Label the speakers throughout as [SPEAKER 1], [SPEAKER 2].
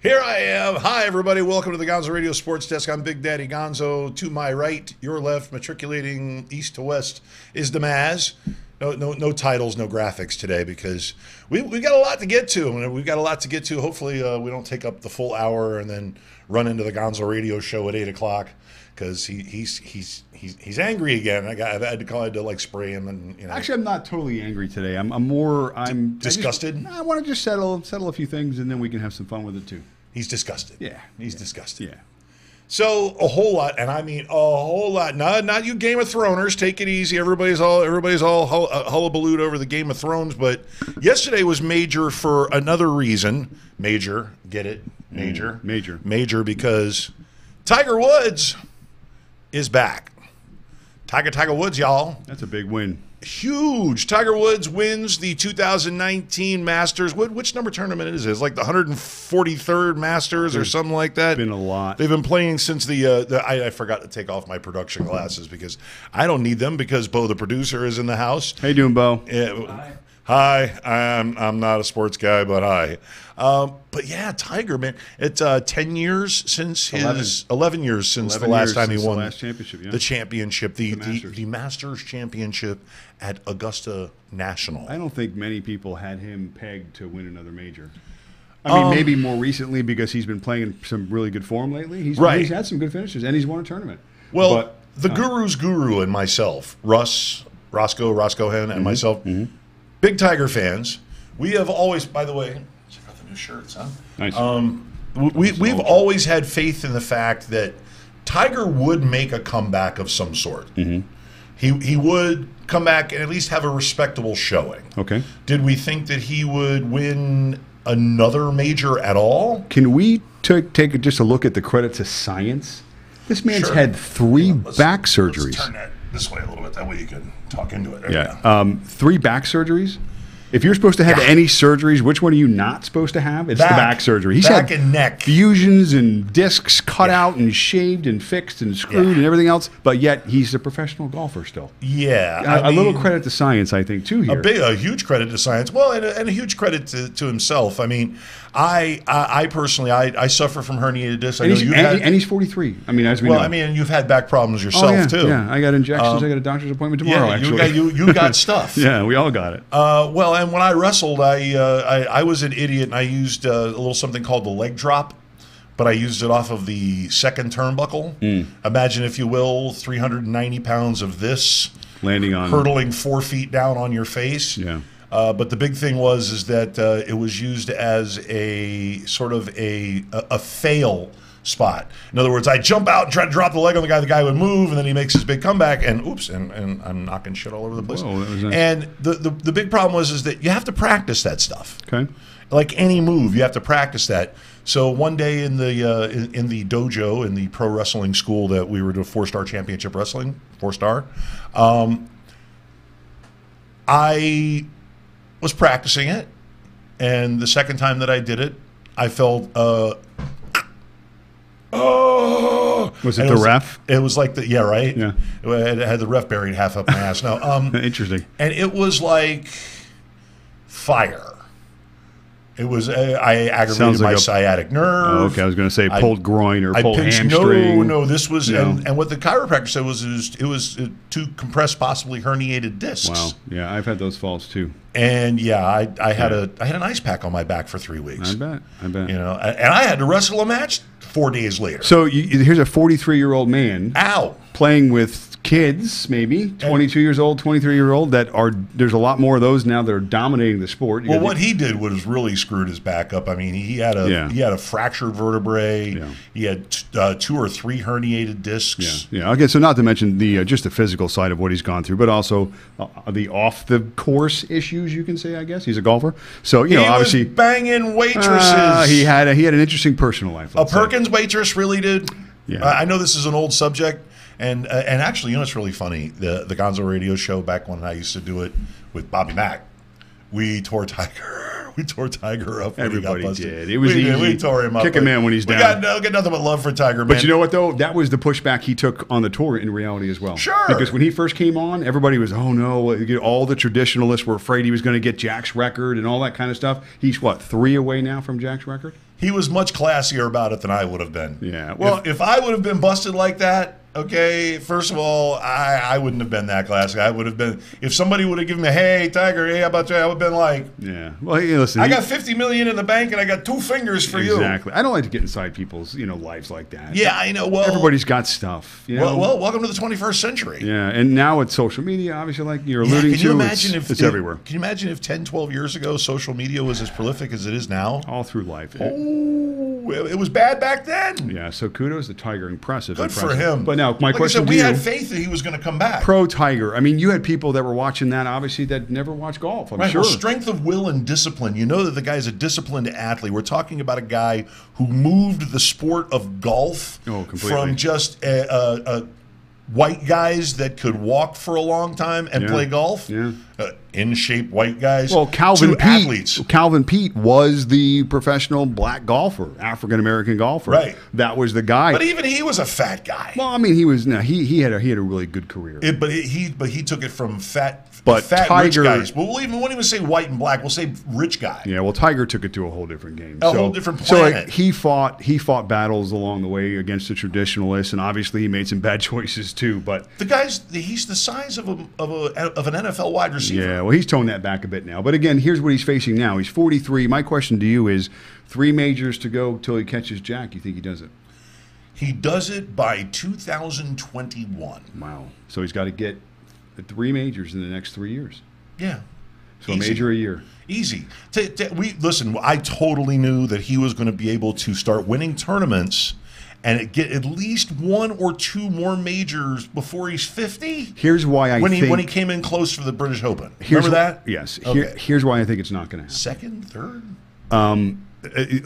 [SPEAKER 1] Here I am. Hi, everybody. Welcome to the Gonzo Radio Sports Desk. I'm Big Daddy Gonzo. To my right, your left, matriculating east to west, is the Mazz. No titles, no graphics today because we got a lot to get to. And we've got a lot to get to. Hopefully, we don't take up the full hour and then run into the Gonzo Radio Show at 8 o'clock because he's angry again. I had to like spray him and
[SPEAKER 2] Actually, I'm not totally angry today. I'm
[SPEAKER 1] disgusted.
[SPEAKER 2] I want to just settle a few things and then we can have some fun with it too.
[SPEAKER 1] He's disgusted.
[SPEAKER 2] Yeah,
[SPEAKER 1] he's disgusted.
[SPEAKER 2] Yeah.
[SPEAKER 1] So a whole lot, and I mean a whole lot. Not you Game of Throners. Take it easy. Everybody's all hullabalooed over the Game of Thrones. But yesterday was major for another reason. Major, get it? Major, major, because Tiger Woods is back. Tiger Woods, y'all.
[SPEAKER 2] That's a big win.
[SPEAKER 1] Huge. Tiger Woods wins the 2019 Masters. Which number tournament is it? It's like the 143rd Masters or something like that.
[SPEAKER 2] Been a lot.
[SPEAKER 1] They've been playing since I forgot to take off my production glasses because I don't need them because Bo, the producer, is in the house.
[SPEAKER 2] How you doing, Bo?
[SPEAKER 1] Hi. I'm not a sports guy, but hi. But yeah, Tiger, man, it's 10 years since 11 years since the last time he won
[SPEAKER 2] the last championship, yeah.
[SPEAKER 1] The championship, the
[SPEAKER 2] Masters.
[SPEAKER 1] Masters championship at Augusta National.
[SPEAKER 2] I don't think many people had him pegged to win another major. I mean, maybe more recently because he's been playing in some really good form lately. He's had some good finishes, and he's won a tournament.
[SPEAKER 1] Well, the guru's guru and myself, Roscoe Hen, and myself, big Tiger fans. We have always, by the way, check out the new shirts, huh?
[SPEAKER 2] Nice.
[SPEAKER 1] We've always had faith in the fact that Tiger would make a comeback of some sort. He would come back and at least have a respectable showing.
[SPEAKER 2] Okay.
[SPEAKER 1] Did we think that he would win another major at all?
[SPEAKER 2] Can we take just a look at the credit to science? This man's had three back surgeries.
[SPEAKER 1] Let's turn that this way a little bit. That way you can talk into it.
[SPEAKER 2] There 3 back surgeries. If you're supposed to have any surgeries, which one are you not supposed to have? It's the back surgery. He's
[SPEAKER 1] back
[SPEAKER 2] had
[SPEAKER 1] and neck
[SPEAKER 2] fusions and discs cut out and shaved and fixed and screwed and everything else, but yet he's a professional golfer still.
[SPEAKER 1] Yeah.
[SPEAKER 2] A little credit to science, I think, too, here.
[SPEAKER 1] A huge credit to science. Well, and a huge credit to himself. I mean, I personally, I suffer from herniated discs.
[SPEAKER 2] And he's 43. I mean, as we know.
[SPEAKER 1] Well, I mean, you've had back problems yourself, too.
[SPEAKER 2] Yeah, I got injections. I got a doctor's appointment tomorrow, actually.
[SPEAKER 1] You got stuff.
[SPEAKER 2] Yeah, we all got it.
[SPEAKER 1] Well, and when I wrestled, I was an idiot, and I used a little something called the leg drop, but I used it off of the second turnbuckle. Imagine, if you will, 390 pounds of this
[SPEAKER 2] landing on,
[SPEAKER 1] hurtling 4 feet down on your face.
[SPEAKER 2] Yeah.
[SPEAKER 1] But the big thing was that it was used as a sort of a fail spot. In other words, I jump out and try to drop the leg on the guy. The guy would move, and then he makes his big comeback, and oops, and I'm knocking shit all over the place.
[SPEAKER 2] Whoa, that was nice.
[SPEAKER 1] And the big problem was that you have to practice that stuff.
[SPEAKER 2] Okay.
[SPEAKER 1] Like any move, you have to practice that. So one day in the dojo in the pro wrestling school that we were doing 4-star championship wrestling, 4-star, I was practicing it, and the second time that I did it, I felt
[SPEAKER 2] was it the ref?
[SPEAKER 1] It was like right?
[SPEAKER 2] Yeah.
[SPEAKER 1] It had the ref buried half up my ass. No,
[SPEAKER 2] interesting.
[SPEAKER 1] And it was like fire. It was I aggravated my sciatic nerve.
[SPEAKER 2] Oh, okay, I was going to say pulled groin or pulled hamstring.
[SPEAKER 1] No, this was and what the chiropractor said was it was to compress possibly herniated discs.
[SPEAKER 2] Wow, yeah, I've had those falls too.
[SPEAKER 1] And I had an ice pack on my back for 3 weeks.
[SPEAKER 2] I bet.
[SPEAKER 1] And I had to wrestle a match 4 days later.
[SPEAKER 2] So here's a 43-year-old man playing with kids, maybe 22 years old, 23-year-old. There's a lot more of those now that are dominating the sport.
[SPEAKER 1] Well, what he did was really screwed his back up. I mean, he had a fractured vertebrae. Yeah. He had 2 or 3 herniated discs.
[SPEAKER 2] Yeah. Okay. So not to mention just the physical side of what he's gone through, but also the off the course issues. You can say, I guess he's a golfer. So obviously
[SPEAKER 1] was banging waitresses.
[SPEAKER 2] He had an interesting personal life.
[SPEAKER 1] A Perkins waitress really did.
[SPEAKER 2] Yeah.
[SPEAKER 1] I know this is an old subject. And actually, it's really funny. The Gonzo Radio Show, back when I used to do it with Bobby Mack, we tore Tiger. We tore Tiger up when
[SPEAKER 2] Everybody
[SPEAKER 1] he got busted.
[SPEAKER 2] did. It was easy.
[SPEAKER 1] We tore him up.
[SPEAKER 2] Kick him in when he's down.
[SPEAKER 1] We got nothing but love for Tiger, man.
[SPEAKER 2] But you know what, though? That was the pushback he took on the tour in reality as well.
[SPEAKER 1] Sure.
[SPEAKER 2] Because when he first came on, everybody was, oh, no. All the traditionalists were afraid he was going to get Jack's record and all that kind of stuff. He's, 3 away now from Jack's record?
[SPEAKER 1] He was much classier about it than I would have been.
[SPEAKER 2] Yeah. Well,
[SPEAKER 1] if I would have been busted like that, okay, first of all, I wouldn't have been that classy. I would have been, if somebody would have given me, hey, Tiger, hey, how about you? I would have been like,
[SPEAKER 2] yeah. Well, hey, listen,
[SPEAKER 1] I got $50 million in the bank and I got 2 fingers for you.
[SPEAKER 2] Exactly. I don't like to get inside people's, lives like that.
[SPEAKER 1] Yeah, I know. Well,
[SPEAKER 2] everybody's got stuff.
[SPEAKER 1] Well, welcome to the 21st century.
[SPEAKER 2] Yeah, and now with social media, obviously, like you're alluding to, it's everywhere.
[SPEAKER 1] Can you imagine if 10, 12 years ago, social media was as prolific as it is now?
[SPEAKER 2] All through life.
[SPEAKER 1] Oh, it was bad back then.
[SPEAKER 2] Yeah, so kudos to Tiger. Impressive.
[SPEAKER 1] Good for him.
[SPEAKER 2] But now, my question to you.
[SPEAKER 1] We had faith that he was going to come back.
[SPEAKER 2] Pro Tiger. I mean, you had people that were watching that, obviously, that never watched golf. I'm sure.
[SPEAKER 1] Well, strength of will and discipline. You know that the guy's a disciplined athlete. We're talking about a guy who moved the sport of golf from just white guys that could walk for a long time and play golf.
[SPEAKER 2] Yeah.
[SPEAKER 1] In shape white guys.
[SPEAKER 2] Well, Calvin Pete was the professional black golfer, African American golfer.
[SPEAKER 1] Right.
[SPEAKER 2] That was the guy.
[SPEAKER 1] But even he was a fat guy.
[SPEAKER 2] Well, I mean, he had a really good career.
[SPEAKER 1] But he took it from fat
[SPEAKER 2] Tiger,
[SPEAKER 1] rich guys. Well, even when he would say white and black, we'll say rich guy.
[SPEAKER 2] Yeah. Well, Tiger took it to a whole different game.
[SPEAKER 1] Whole different planet.
[SPEAKER 2] So he fought battles along the way against the traditionalists, and obviously he made some bad choices too. But
[SPEAKER 1] he's the size of an NFL wide receiver.
[SPEAKER 2] Yeah. Well, he's toned that back a bit now. But again, here's what he's facing now. He's 43. My question to you is, 3 majors to go till he catches Jack. You think he does it?
[SPEAKER 1] He does it by 2021.
[SPEAKER 2] Wow. So he's got to get 3 majors in the next 3 years.
[SPEAKER 1] Yeah.
[SPEAKER 2] So easy. A major a year.
[SPEAKER 1] Easy. Listen, I totally knew that he was going to be able to start winning tournaments and get at least 1 or 2 more majors before he's 50.
[SPEAKER 2] Here's why
[SPEAKER 1] when he came in close for the British Open. Remember that?
[SPEAKER 2] Yes.
[SPEAKER 1] Okay.
[SPEAKER 2] Here's why I think it's not going to happen.
[SPEAKER 1] Second, third?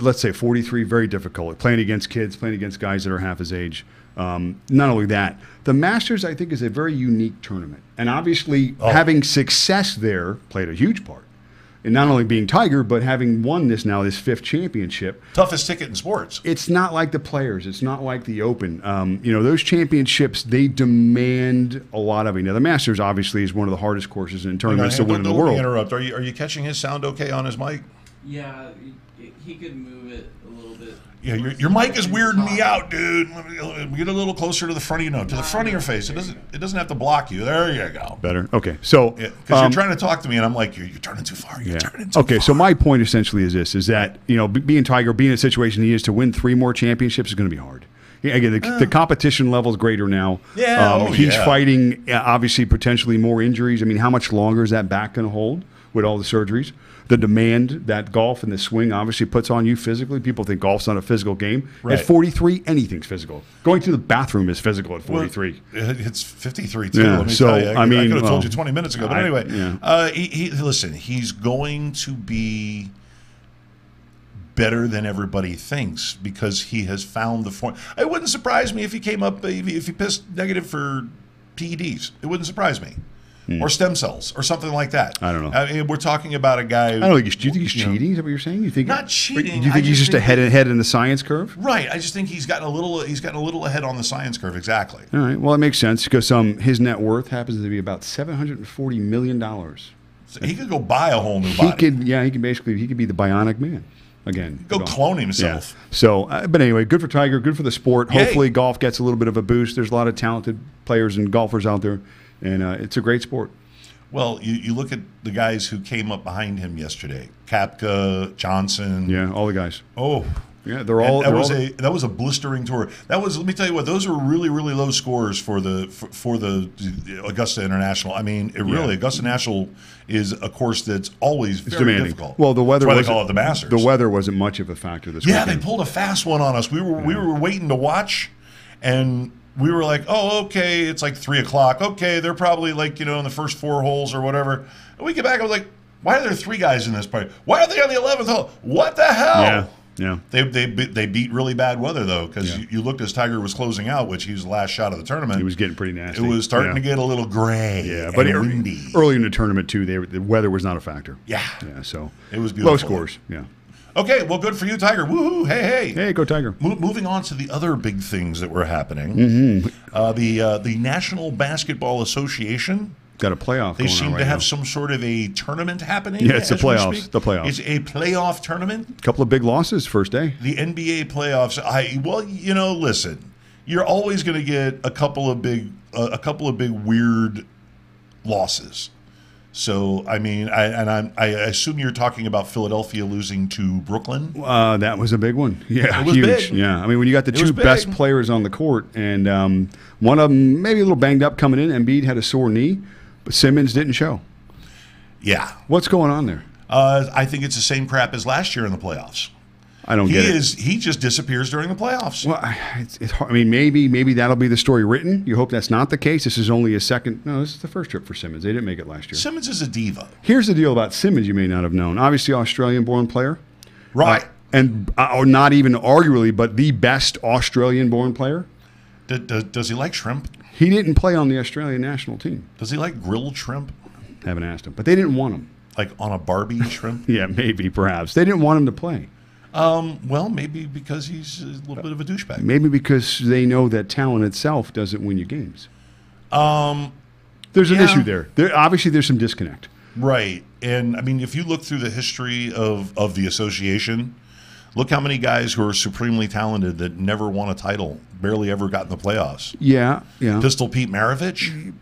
[SPEAKER 2] Let's say 43, very difficult. Playing against kids, playing against guys that are half his age. Not only that, the Masters, I think, is a very unique tournament. And obviously, having success there played a huge part. And not only being Tiger, but having won this 5th championship.
[SPEAKER 1] Toughest ticket in sports.
[SPEAKER 2] It's not like the Players. It's not like the Open. Those championships, they demand a lot of it. Now, the Masters, obviously, is one of the hardest courses in tournaments to win in the world.
[SPEAKER 1] Interrupt. Are you catching his sound okay on his mic?
[SPEAKER 3] Yeah, he could move it a little bit.
[SPEAKER 1] Yeah, your mic is weirding me out, dude. Get a little closer to the front of your to the front of your face. It doesn't have to block you. There you go.
[SPEAKER 2] Better. Okay. So
[SPEAKER 1] because you're trying to talk to me, and I'm like, you're turning too far. You're turning too far.
[SPEAKER 2] So my point essentially is this: is that being Tiger, being in a situation he is to win 3 more championships is going to be hard. Yeah, again, the competition level is greater now.
[SPEAKER 1] Yeah.
[SPEAKER 2] He's fighting obviously potentially more injuries. I mean, how much longer is that back going to hold with all the surgeries? The demand that golf and the swing obviously puts on you physically. People think golf's not a physical game. Right. At 43, anything's physical. Going to the bathroom is physical at 43.
[SPEAKER 1] Well, it's 53 too.
[SPEAKER 2] Yeah,
[SPEAKER 1] let me tell you. I could have told you 20
[SPEAKER 2] 20
[SPEAKER 1] minutes ago. But anyway, listen, he's going to be better than everybody thinks because he has found the form. It wouldn't surprise me if he came up, if he pissed negative for PEDs. It wouldn't surprise me. Or stem cells, or something like that.
[SPEAKER 2] I don't know.
[SPEAKER 1] I mean, we're talking about a guy.
[SPEAKER 2] I don't think. Do you think he's cheating? Is that what you're saying? You think
[SPEAKER 1] not cheating?
[SPEAKER 2] Do you think he's just ahead in the science curve?
[SPEAKER 1] Right. I just think he's gotten a little ahead on the science curve. Exactly.
[SPEAKER 2] All right. Well, it makes sense because his net worth happens to be about $740 million.
[SPEAKER 1] So he could go buy a whole new body.
[SPEAKER 2] He could be the bionic man. Again,
[SPEAKER 1] go clone himself.
[SPEAKER 2] Yeah. So, but anyway, good for Tiger, good for the sport.
[SPEAKER 1] Yay.
[SPEAKER 2] Hopefully, golf gets a little bit of a boost. There's a lot of talented players and golfers out there, and it's a great sport.
[SPEAKER 1] Well, you look at the guys who came up behind him yesterday: Koepka, Johnson.
[SPEAKER 2] Yeah, all the guys.
[SPEAKER 1] Oh,
[SPEAKER 2] yeah, they're all.
[SPEAKER 1] That was a blistering tour. That was. Let me tell you what; those were really, really low scores for the Augusta International. I mean, Augusta National is a course that's always very
[SPEAKER 2] demanding.
[SPEAKER 1] Difficult.
[SPEAKER 2] Well, the weather.
[SPEAKER 1] That's why they call it the Masters.
[SPEAKER 2] The weather wasn't much of a factor this weekend.
[SPEAKER 1] Yeah, they pulled a fast one on us. We were waiting to watch, and we were like, oh, okay, it's like 3 o'clock. Okay, they're probably like, in the first 4 holes or whatever. And we get back, I was like, why are there 3 guys in this party? Why are they on the 11th hole? What the hell?
[SPEAKER 2] Yeah.
[SPEAKER 1] They beat really bad weather, though, because you looked as Tiger was closing out, which he was the last shot of the tournament.
[SPEAKER 2] He was getting pretty nasty.
[SPEAKER 1] It was starting to get a little gray and windy.
[SPEAKER 2] Early in the tournament, too, the weather was not a factor.
[SPEAKER 1] Yeah.
[SPEAKER 2] Yeah, so
[SPEAKER 1] it was beautiful.
[SPEAKER 2] Low scores, yeah.
[SPEAKER 1] Okay, well, good for you, Tiger. Woohoo! Hey!
[SPEAKER 2] Hey, go Tiger!
[SPEAKER 1] Moving on to the other big things that were happening.
[SPEAKER 2] Mm-hmm.
[SPEAKER 1] The National Basketball Association
[SPEAKER 2] Got a playoff.
[SPEAKER 1] They
[SPEAKER 2] going
[SPEAKER 1] seem
[SPEAKER 2] on right
[SPEAKER 1] to have
[SPEAKER 2] now.
[SPEAKER 1] some sort of a tournament happening.
[SPEAKER 2] Yeah, it's the
[SPEAKER 1] as we
[SPEAKER 2] playoffs.
[SPEAKER 1] speak.
[SPEAKER 2] The playoffs.
[SPEAKER 1] It's a playoff tournament.
[SPEAKER 2] A couple of big losses first day.
[SPEAKER 1] The NBA playoffs. Listen, you're always going to get a couple of big weird losses. So, I mean, I assume you're talking about Philadelphia losing to Brooklyn.
[SPEAKER 2] That was a big one. Yeah,
[SPEAKER 1] It was
[SPEAKER 2] huge.
[SPEAKER 1] big.
[SPEAKER 2] Yeah, I mean, when you got the
[SPEAKER 1] It was
[SPEAKER 2] two best
[SPEAKER 1] big.
[SPEAKER 2] players on the court, and one of them maybe a little banged up coming in. Embiid had a sore knee, but Simmons didn't show.
[SPEAKER 1] Yeah.
[SPEAKER 2] What's going on there?
[SPEAKER 1] I think it's the same crap as last year in the playoffs.
[SPEAKER 2] I don't get it.
[SPEAKER 1] He just disappears during the playoffs.
[SPEAKER 2] Well, it's hard. I mean, maybe that'll be the story written. You hope that's not the case. This is only a second. No, this is the first trip for Simmons. They didn't make it last year.
[SPEAKER 1] Simmons is a diva.
[SPEAKER 2] Here's the deal about Simmons you may not have known. Obviously, Australian-born player.
[SPEAKER 1] Right.
[SPEAKER 2] Or not even arguably, but the best Australian-born player.
[SPEAKER 1] Does he like shrimp?
[SPEAKER 2] He didn't play on the Australian national team.
[SPEAKER 1] Does he like grilled shrimp?
[SPEAKER 2] Haven't asked him. But they didn't want him.
[SPEAKER 1] Like on a Barbie shrimp?
[SPEAKER 2] Yeah, maybe, perhaps. They didn't want him to play.
[SPEAKER 1] Well, maybe because he's a little bit of a douchebag.
[SPEAKER 2] Maybe because they know that talent itself doesn't win you games. There's an
[SPEAKER 1] Yeah.
[SPEAKER 2] issue there. Obviously, there's some disconnect.
[SPEAKER 1] Right. And, I mean, if you look through the history of the association, look how many guys who are supremely talented that never won a title, barely ever got in the playoffs.
[SPEAKER 2] Yeah.
[SPEAKER 1] Pistol Pete Maravich?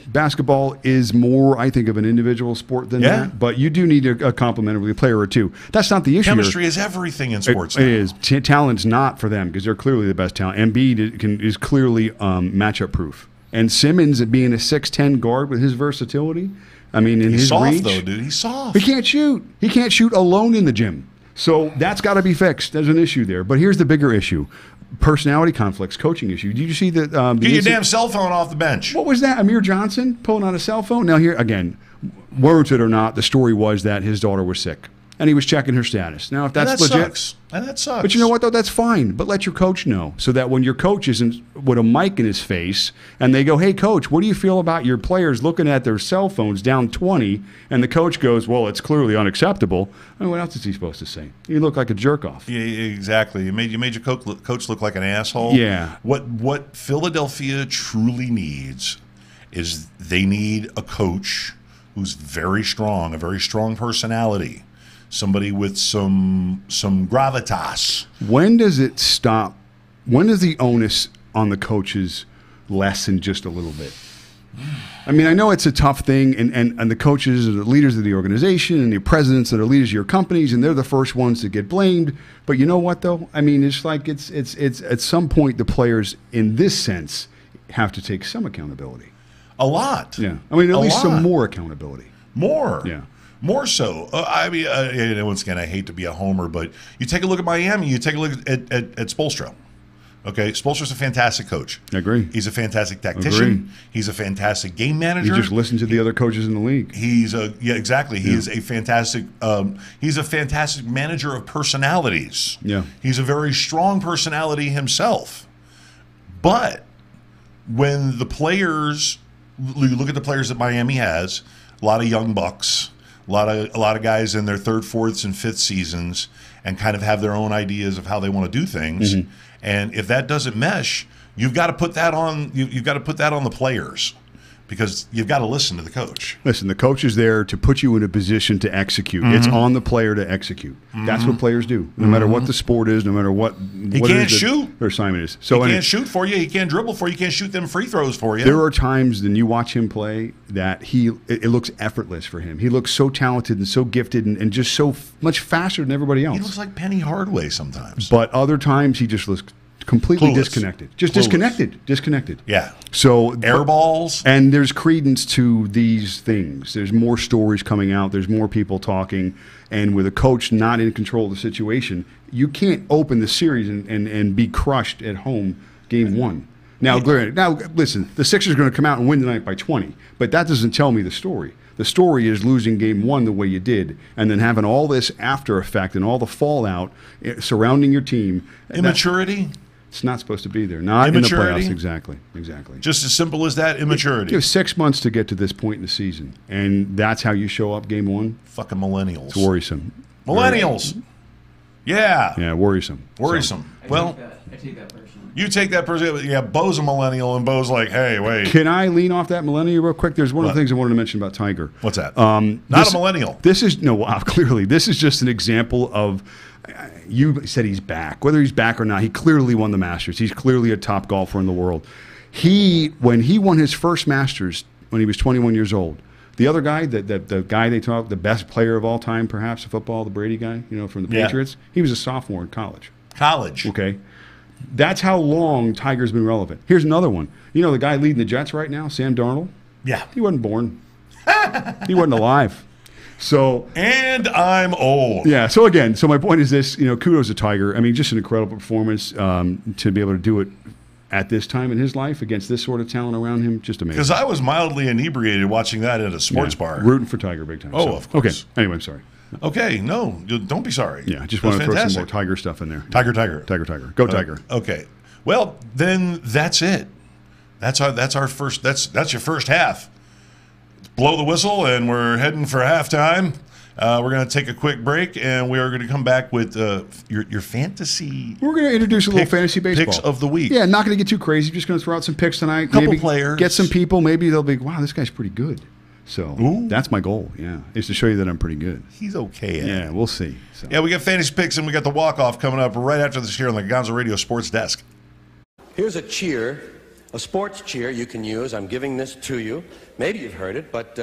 [SPEAKER 2] Basketball is more, I think, of an individual sport than
[SPEAKER 1] Yeah.
[SPEAKER 2] that. But you do need a complementary player or two. That's not the issue.
[SPEAKER 1] Chemistry is everything in sports now.
[SPEAKER 2] It is. Talent's not for them because they're clearly the best talent. Embiid is clearly matchup proof. And Simmons, being a 6'10" guard with his versatility, I mean, in
[SPEAKER 1] He's
[SPEAKER 2] his
[SPEAKER 1] soft,
[SPEAKER 2] reach,
[SPEAKER 1] though, dude. He's soft.
[SPEAKER 2] he can't shoot. He can't shoot alone in the gym. So that's got to be fixed. There's an issue there. But here's the bigger issue: personality conflicts, coaching issue. Did you see that?
[SPEAKER 1] Get your damn cell phone off the bench.
[SPEAKER 2] What was that? Amir Johnson pulling out a cell phone? Now here again, warranted or not, the story was that his daughter was sick and he was checking her status. Now, if that's legit,
[SPEAKER 1] And that sucks.
[SPEAKER 2] but you know what though? That's fine. But let your coach know so that when your coach isn't with a mic in his face and they go, "Hey, coach, what do you feel about your players looking at their cell phones down 20?" And the coach goes, "Well, it's clearly unacceptable." I mean, what else is he supposed to say? You look like a jerk off.
[SPEAKER 1] Yeah, exactly. You made your coach look like an asshole.
[SPEAKER 2] Yeah.
[SPEAKER 1] What Philadelphia truly needs is they need a coach who's very strong, a very strong personality, somebody with some gravitas.
[SPEAKER 2] When does it stop? When does the onus on the coaches lessen just a little bit? I mean, I know it's a tough thing, and the coaches are the leaders of the organization, and the presidents that are leaders of your companies, and they're the first ones to get blamed. But you know what, though? I mean, it's like it's at some point the players, in this sense, have to take some accountability.
[SPEAKER 1] A lot.
[SPEAKER 2] Yeah, I mean, at least
[SPEAKER 1] lot.
[SPEAKER 2] some more accountability.
[SPEAKER 1] More.
[SPEAKER 2] Yeah.
[SPEAKER 1] More so. I mean, once again, I hate to be a homer, but you take a look at Miami, you take a look at Spoelstra. Okay, Spoelstra's a fantastic coach.
[SPEAKER 2] I agree.
[SPEAKER 1] He's a fantastic tactician.
[SPEAKER 2] Agree.
[SPEAKER 1] He's a fantastic game manager.
[SPEAKER 2] You just listen to the other coaches in the league.
[SPEAKER 1] Exactly. He is a fantastic. He's a fantastic manager of personalities.
[SPEAKER 2] Yeah.
[SPEAKER 1] He's a very strong personality himself. But when the players, you look at the players that Miami has, a lot of young bucks, a lot of guys in their third, fourths, and fifth seasons, and kind of have their own ideas of how they want to do things.
[SPEAKER 2] Mm-hmm.
[SPEAKER 1] And if that doesn't mesh, you've got to put that on. You've got to put that on the players, because you've got to listen to the coach.
[SPEAKER 2] Listen, the coach is there to put you in a position to execute. It's on the player to execute. That's what players do, no matter what the sport is, no matter what
[SPEAKER 1] He
[SPEAKER 2] what
[SPEAKER 1] can't
[SPEAKER 2] it is that
[SPEAKER 1] shoot.
[SPEAKER 2] their assignment is. So
[SPEAKER 1] He can't shoot for you. He can't dribble for you. He can't shoot them free throws for you.
[SPEAKER 2] there are times when you watch him play that it looks effortless for him. He looks so talented and so gifted and just so much faster than everybody else.
[SPEAKER 1] He looks like Penny Hardaway sometimes.
[SPEAKER 2] But other times he just looks completely
[SPEAKER 1] Clueless.
[SPEAKER 2] disconnected. Just
[SPEAKER 1] Clueless.
[SPEAKER 2] disconnected.
[SPEAKER 1] Yeah.
[SPEAKER 2] So
[SPEAKER 1] Air balls.
[SPEAKER 2] And there's credence to these things. There's more stories coming out. There's more people talking. And with a coach not in control of the situation, you can't open the series and be crushed at home game one. Now, listen, the Sixers are going to come out and win tonight by 20, but that doesn't tell me the story. The story is losing game one the way you did, and then having all this after effect and all the fallout surrounding your team.
[SPEAKER 1] Immaturity.
[SPEAKER 2] It's not supposed to be there. Not
[SPEAKER 1] Immaturity?
[SPEAKER 2] in the playoffs. Exactly.
[SPEAKER 1] Just as simple as that. Immaturity.
[SPEAKER 2] You have 6 months to get to this point in the season, and that's how you show up game one.
[SPEAKER 1] Fucking millennials.
[SPEAKER 2] It's worrisome.
[SPEAKER 1] Millennials. Yeah.
[SPEAKER 2] Yeah, worrisome.
[SPEAKER 1] Worrisome.
[SPEAKER 3] I
[SPEAKER 1] Well,
[SPEAKER 3] take that personally.
[SPEAKER 1] you take that person. Yeah, Bo's a millennial, and Bo's like, hey, wait.
[SPEAKER 2] Can I lean off that millennial real quick? There's one of
[SPEAKER 1] What?
[SPEAKER 2] the things I wanted to mention about Tiger.
[SPEAKER 1] What's that?
[SPEAKER 2] Not
[SPEAKER 1] Not a millennial.
[SPEAKER 2] This is no. Wow, clearly, this is just an example of. You said he's back. Whether he's back or not, he clearly won the Masters. He's clearly a top golfer in the world. When he won his first Masters when he was 21 years old. The other guy, the guy they talk, the best player of all time, perhaps, in football, the Brady guy, from the
[SPEAKER 1] Yeah.
[SPEAKER 2] Patriots. He was a sophomore in college.
[SPEAKER 1] College.
[SPEAKER 2] Okay. That's how long Tiger's been relevant. Here's another one. The guy leading the Jets right now, Sam Darnold,
[SPEAKER 1] Yeah.
[SPEAKER 2] he wasn't born. He wasn't alive. So,
[SPEAKER 1] And I'm old.
[SPEAKER 2] yeah. So again, my point is this, kudos to Tiger. I mean, just an incredible performance to be able to do it at this time in his life against this sort of talent around him. Just amazing.
[SPEAKER 1] Because I was mildly inebriated watching that at a sports bar.
[SPEAKER 2] Rooting for Tiger big time.
[SPEAKER 1] Oh, of course.
[SPEAKER 2] Okay. Anyway, I'm sorry.
[SPEAKER 1] Okay, no, don't be sorry.
[SPEAKER 2] Yeah, I just
[SPEAKER 1] That was
[SPEAKER 2] want to throw some more
[SPEAKER 1] fantastic.
[SPEAKER 2] Tiger stuff in there.
[SPEAKER 1] Tiger.
[SPEAKER 2] Go Tiger.
[SPEAKER 1] Okay. Well, then that's it. That's our first. That's your first half. Blow the whistle, and we're heading for halftime. We're going to take a quick break, and we are going to come back with your fantasy.
[SPEAKER 2] We're going to introduce a little fantasy baseball.
[SPEAKER 1] Picks of the week.
[SPEAKER 2] Yeah, not going to get too crazy. Just going to throw out some picks tonight.
[SPEAKER 1] Couple
[SPEAKER 2] maybe
[SPEAKER 1] players.
[SPEAKER 2] Get some people. Maybe they'll be, wow, this guy's pretty good. So
[SPEAKER 1] Ooh.
[SPEAKER 2] that's my goal, is to show you that I'm pretty good.
[SPEAKER 1] He's okay at
[SPEAKER 2] Yeah,
[SPEAKER 1] it.
[SPEAKER 2] we'll see. So.
[SPEAKER 1] Yeah, we got fantasy picks, and we got the walk-off coming up right after this here on the Gonzo Radio Sports Desk.
[SPEAKER 4] Here's a cheer, a sports cheer you can use. I'm giving this to you. Maybe you've heard it, but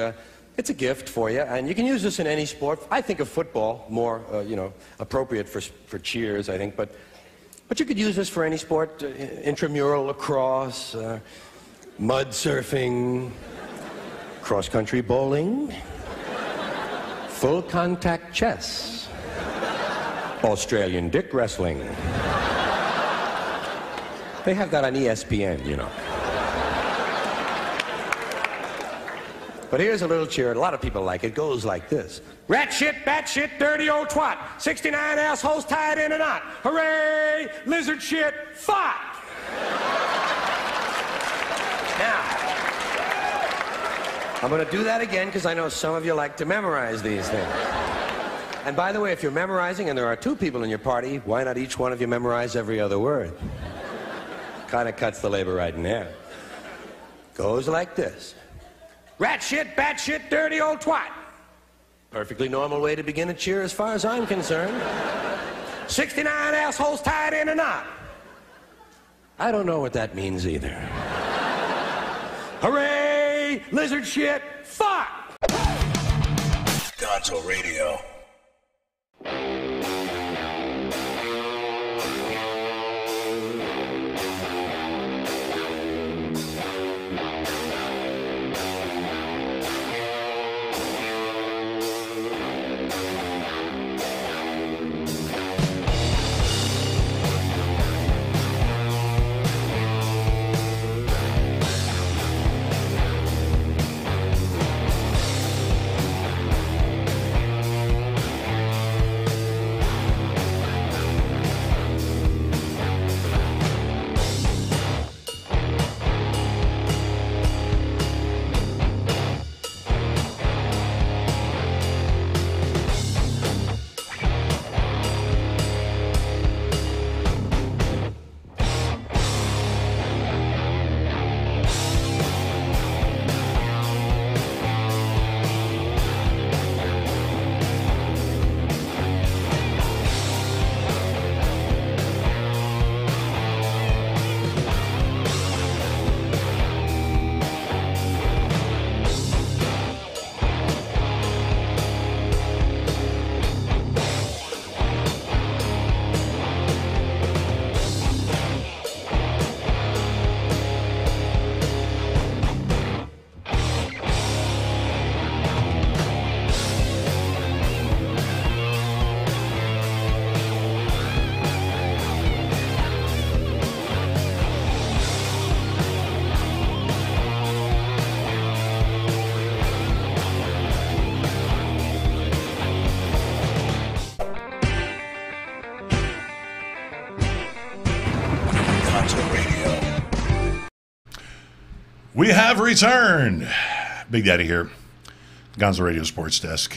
[SPEAKER 4] it's a gift for you, and you can use this in any sport. I think of football more, appropriate for cheers, I think, but you could use this for any sport, intramural lacrosse, mud surfing, cross-country bowling, full-contact chess, Australian dick wrestling. They have that on ESPN, But here's a little cheer. A lot of people like it. It goes like this. Rat shit, bat shit, dirty old twat. 69 assholes tied in a knot. Hooray! Lizard shit, fought! Now, I'm going to do that again because I know some of you like to memorize these things. And by the way, if you're memorizing and there are 2 people in your party, why not each one of you memorize every other word? Kind of cuts the labor right in half. Goes like this. Rat shit, bat shit, dirty old twat. Perfectly normal way to begin a cheer as far as I'm concerned. 69 assholes tied in a knot. I don't know what that means either. Hooray! Lizard shit, fuck!
[SPEAKER 1] Gonzo Radio. We have returned. Big Daddy here, Gonzo Radio Sports Desk.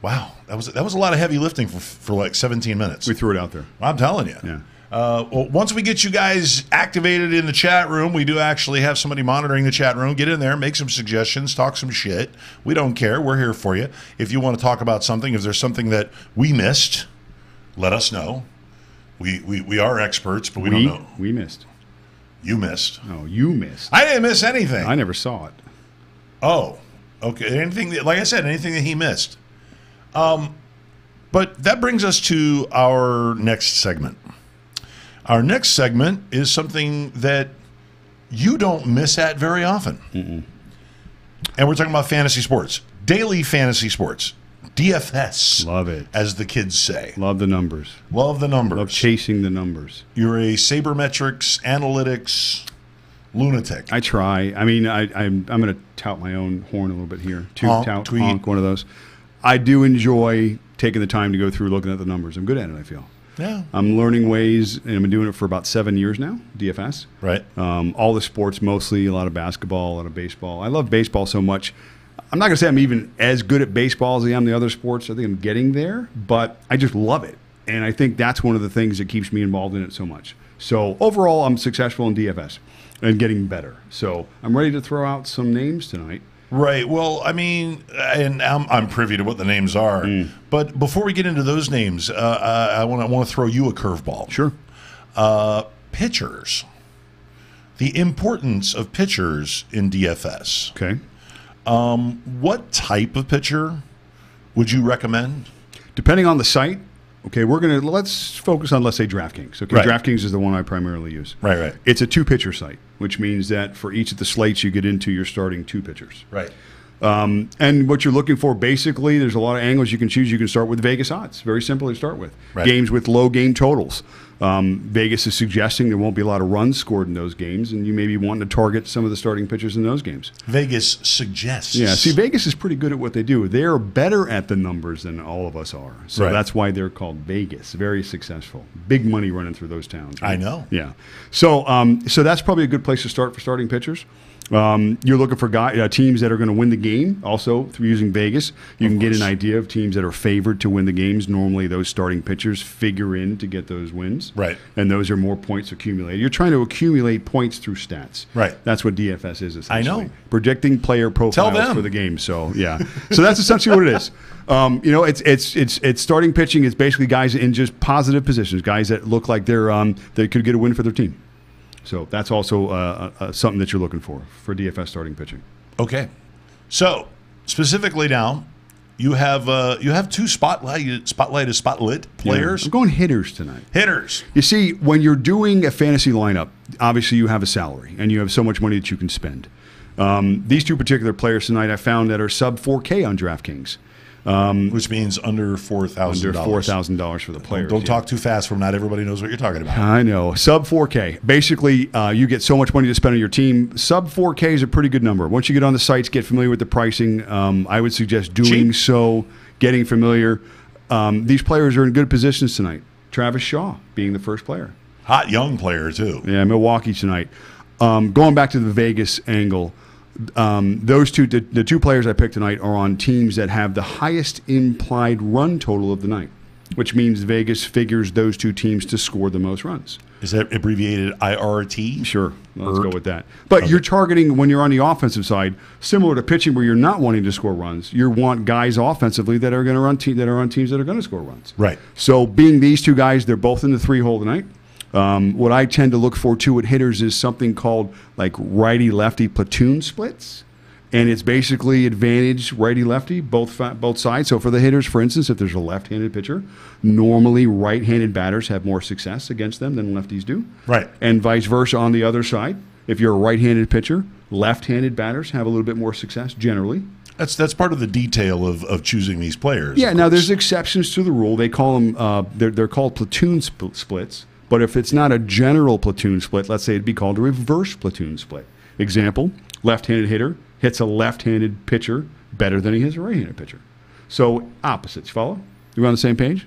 [SPEAKER 1] Wow, that was a lot of heavy lifting for like 17 minutes.
[SPEAKER 2] We threw it out there.
[SPEAKER 1] I'm telling you.
[SPEAKER 2] Yeah.
[SPEAKER 1] Well, once we get you guys activated in the chat room, we do actually have somebody monitoring the chat room. Get in there, make some suggestions, talk some shit. We don't care. We're here for you. If you want to talk about something, if there's something that we missed, let us know. We are experts, but we don't know.
[SPEAKER 2] We missed.
[SPEAKER 1] You missed.
[SPEAKER 2] Oh, you missed.
[SPEAKER 1] I didn't miss anything.
[SPEAKER 2] I never saw it.
[SPEAKER 1] Oh, okay. Anything that, like I said, anything that he missed. But that brings us to our next segment. Our next segment is something that you don't miss at very often. And we're talking about fantasy sports. Daily fantasy sports. DFS.
[SPEAKER 2] Love it.
[SPEAKER 1] As the kids say.
[SPEAKER 2] Love the numbers.
[SPEAKER 1] Love the numbers.
[SPEAKER 2] Love chasing the numbers.
[SPEAKER 1] You're a sabermetrics, analytics lunatic.
[SPEAKER 2] I try. I mean, I'm going to tout my own horn a little bit here.
[SPEAKER 1] Honk, tweet.
[SPEAKER 2] Honk, one of those. I do enjoy taking the time to go through looking at the numbers. I'm good at it, I feel.
[SPEAKER 1] Yeah.
[SPEAKER 2] I'm learning ways, and I've been doing it for about 7 years now, DFS.
[SPEAKER 1] Right.
[SPEAKER 2] All the sports, mostly a lot of basketball, a lot of baseball. I love baseball so much. I'm not going to say I'm even as good at baseball as I am the other sports. I think I'm getting there, but I just love it. And I think that's one of the things that keeps me involved in it so much. So overall, I'm successful in DFS and getting better. So I'm ready to throw out some names tonight.
[SPEAKER 1] Right. Well, I mean, and I'm privy to what the names are. But before we get into those names, I want to throw you a curveball.
[SPEAKER 2] Sure.
[SPEAKER 1] Pitchers. The importance of pitchers in DFS.
[SPEAKER 2] Okay.
[SPEAKER 1] What type of pitcher would you recommend?
[SPEAKER 2] Depending on the site. Okay, let's focus on, let's say, DraftKings. Okay,
[SPEAKER 1] Right.
[SPEAKER 2] DraftKings is the one I primarily use.
[SPEAKER 1] Right.
[SPEAKER 2] It's a 2-pitcher site, which means that for each of the slates you get into, you're starting 2 pitchers.
[SPEAKER 1] Right.
[SPEAKER 2] And what you're looking for, basically, there's a lot of angles you can choose. You can start with Vegas odds. Very simple to start with.
[SPEAKER 1] Right.
[SPEAKER 2] Games with low game totals. Vegas is suggesting there won't be a lot of runs scored in those games, and you may be wanting to target some of the starting pitchers in those games.
[SPEAKER 1] Vegas suggests.
[SPEAKER 2] Yeah, see, Vegas is pretty good at what they do. They're better at the numbers than all of us are. So
[SPEAKER 1] Right.
[SPEAKER 2] that's why they're called Vegas. Very successful. Big money running through those towns. Right?
[SPEAKER 1] I know.
[SPEAKER 2] Yeah. So that's probably a good place to start for starting pitchers. You're looking for teams that are going to win the game. Also, through using Vegas, you can get an idea of teams that are favored to win the games. Normally, those starting pitchers figure in to get those wins.
[SPEAKER 1] Right.
[SPEAKER 2] And those are more points accumulated. You're trying to accumulate points through stats.
[SPEAKER 1] Right.
[SPEAKER 2] That's what DFS is, essentially.
[SPEAKER 1] I know.
[SPEAKER 2] Predicting player profiles for the game. So, yeah. So that's essentially what it is. It's starting pitching. It's basically guys in just positive positions, guys that look like they could get a win for their team. So that's also something that you're looking for DFS starting pitching.
[SPEAKER 1] Okay. So specifically now, you have 2 spotlit players.
[SPEAKER 2] Yeah. I'm going hitters tonight.
[SPEAKER 1] Hitters.
[SPEAKER 2] You see, when you're doing a fantasy lineup, obviously you have a salary and you have so much money that you can spend. These 2 particular players tonight I found that are sub 4K on DraftKings.
[SPEAKER 1] Which means under $4,000.
[SPEAKER 2] Under $4,000 for the players.
[SPEAKER 1] Don't talk too fast, for not everybody knows what you're talking about.
[SPEAKER 2] I know. Sub 4K. Basically, you get so much money to spend on your team. Sub 4K is a pretty good number. Once you get on the sites, get familiar with the pricing. I would suggest doing so, getting familiar. These players are in good positions tonight. Travis Shaw being the first player.
[SPEAKER 1] Hot young player, too.
[SPEAKER 2] Yeah, Milwaukee tonight. Going back to the Vegas angle, those the 2 players I picked tonight are on teams that have the highest implied run total of the night, which means Vegas figures those 2 teams to score the most runs.
[SPEAKER 1] Is that abbreviated IRT?
[SPEAKER 2] Sure. Let's go with that. But you're targeting, when you're on the offensive side, similar to pitching where you're not wanting to score runs, you want guys offensively that are going to run that are on teams that are going to score runs.
[SPEAKER 1] Right.
[SPEAKER 2] So being these 2 guys, they're both in the 3-hole tonight. What I tend to look for, too, at hitters is something called like righty-lefty platoon splits. And it's basically advantage righty-lefty, both sides. So for the hitters, for instance, if there's a left-handed pitcher, normally right-handed batters have more success against them than lefties do.
[SPEAKER 1] Right.
[SPEAKER 2] And vice versa on the other side. If you're a right-handed pitcher, left-handed batters have a little bit more success generally.
[SPEAKER 1] That's part of the detail of choosing these players.
[SPEAKER 2] Yeah, now there's exceptions to the rule. They call them, they're called platoon splits. But if it's not a general platoon split, let's say it'd be called a reverse platoon split. Example, left-handed hitter hits a left-handed pitcher better than he hits a right-handed pitcher. So opposites, follow? You on the same page?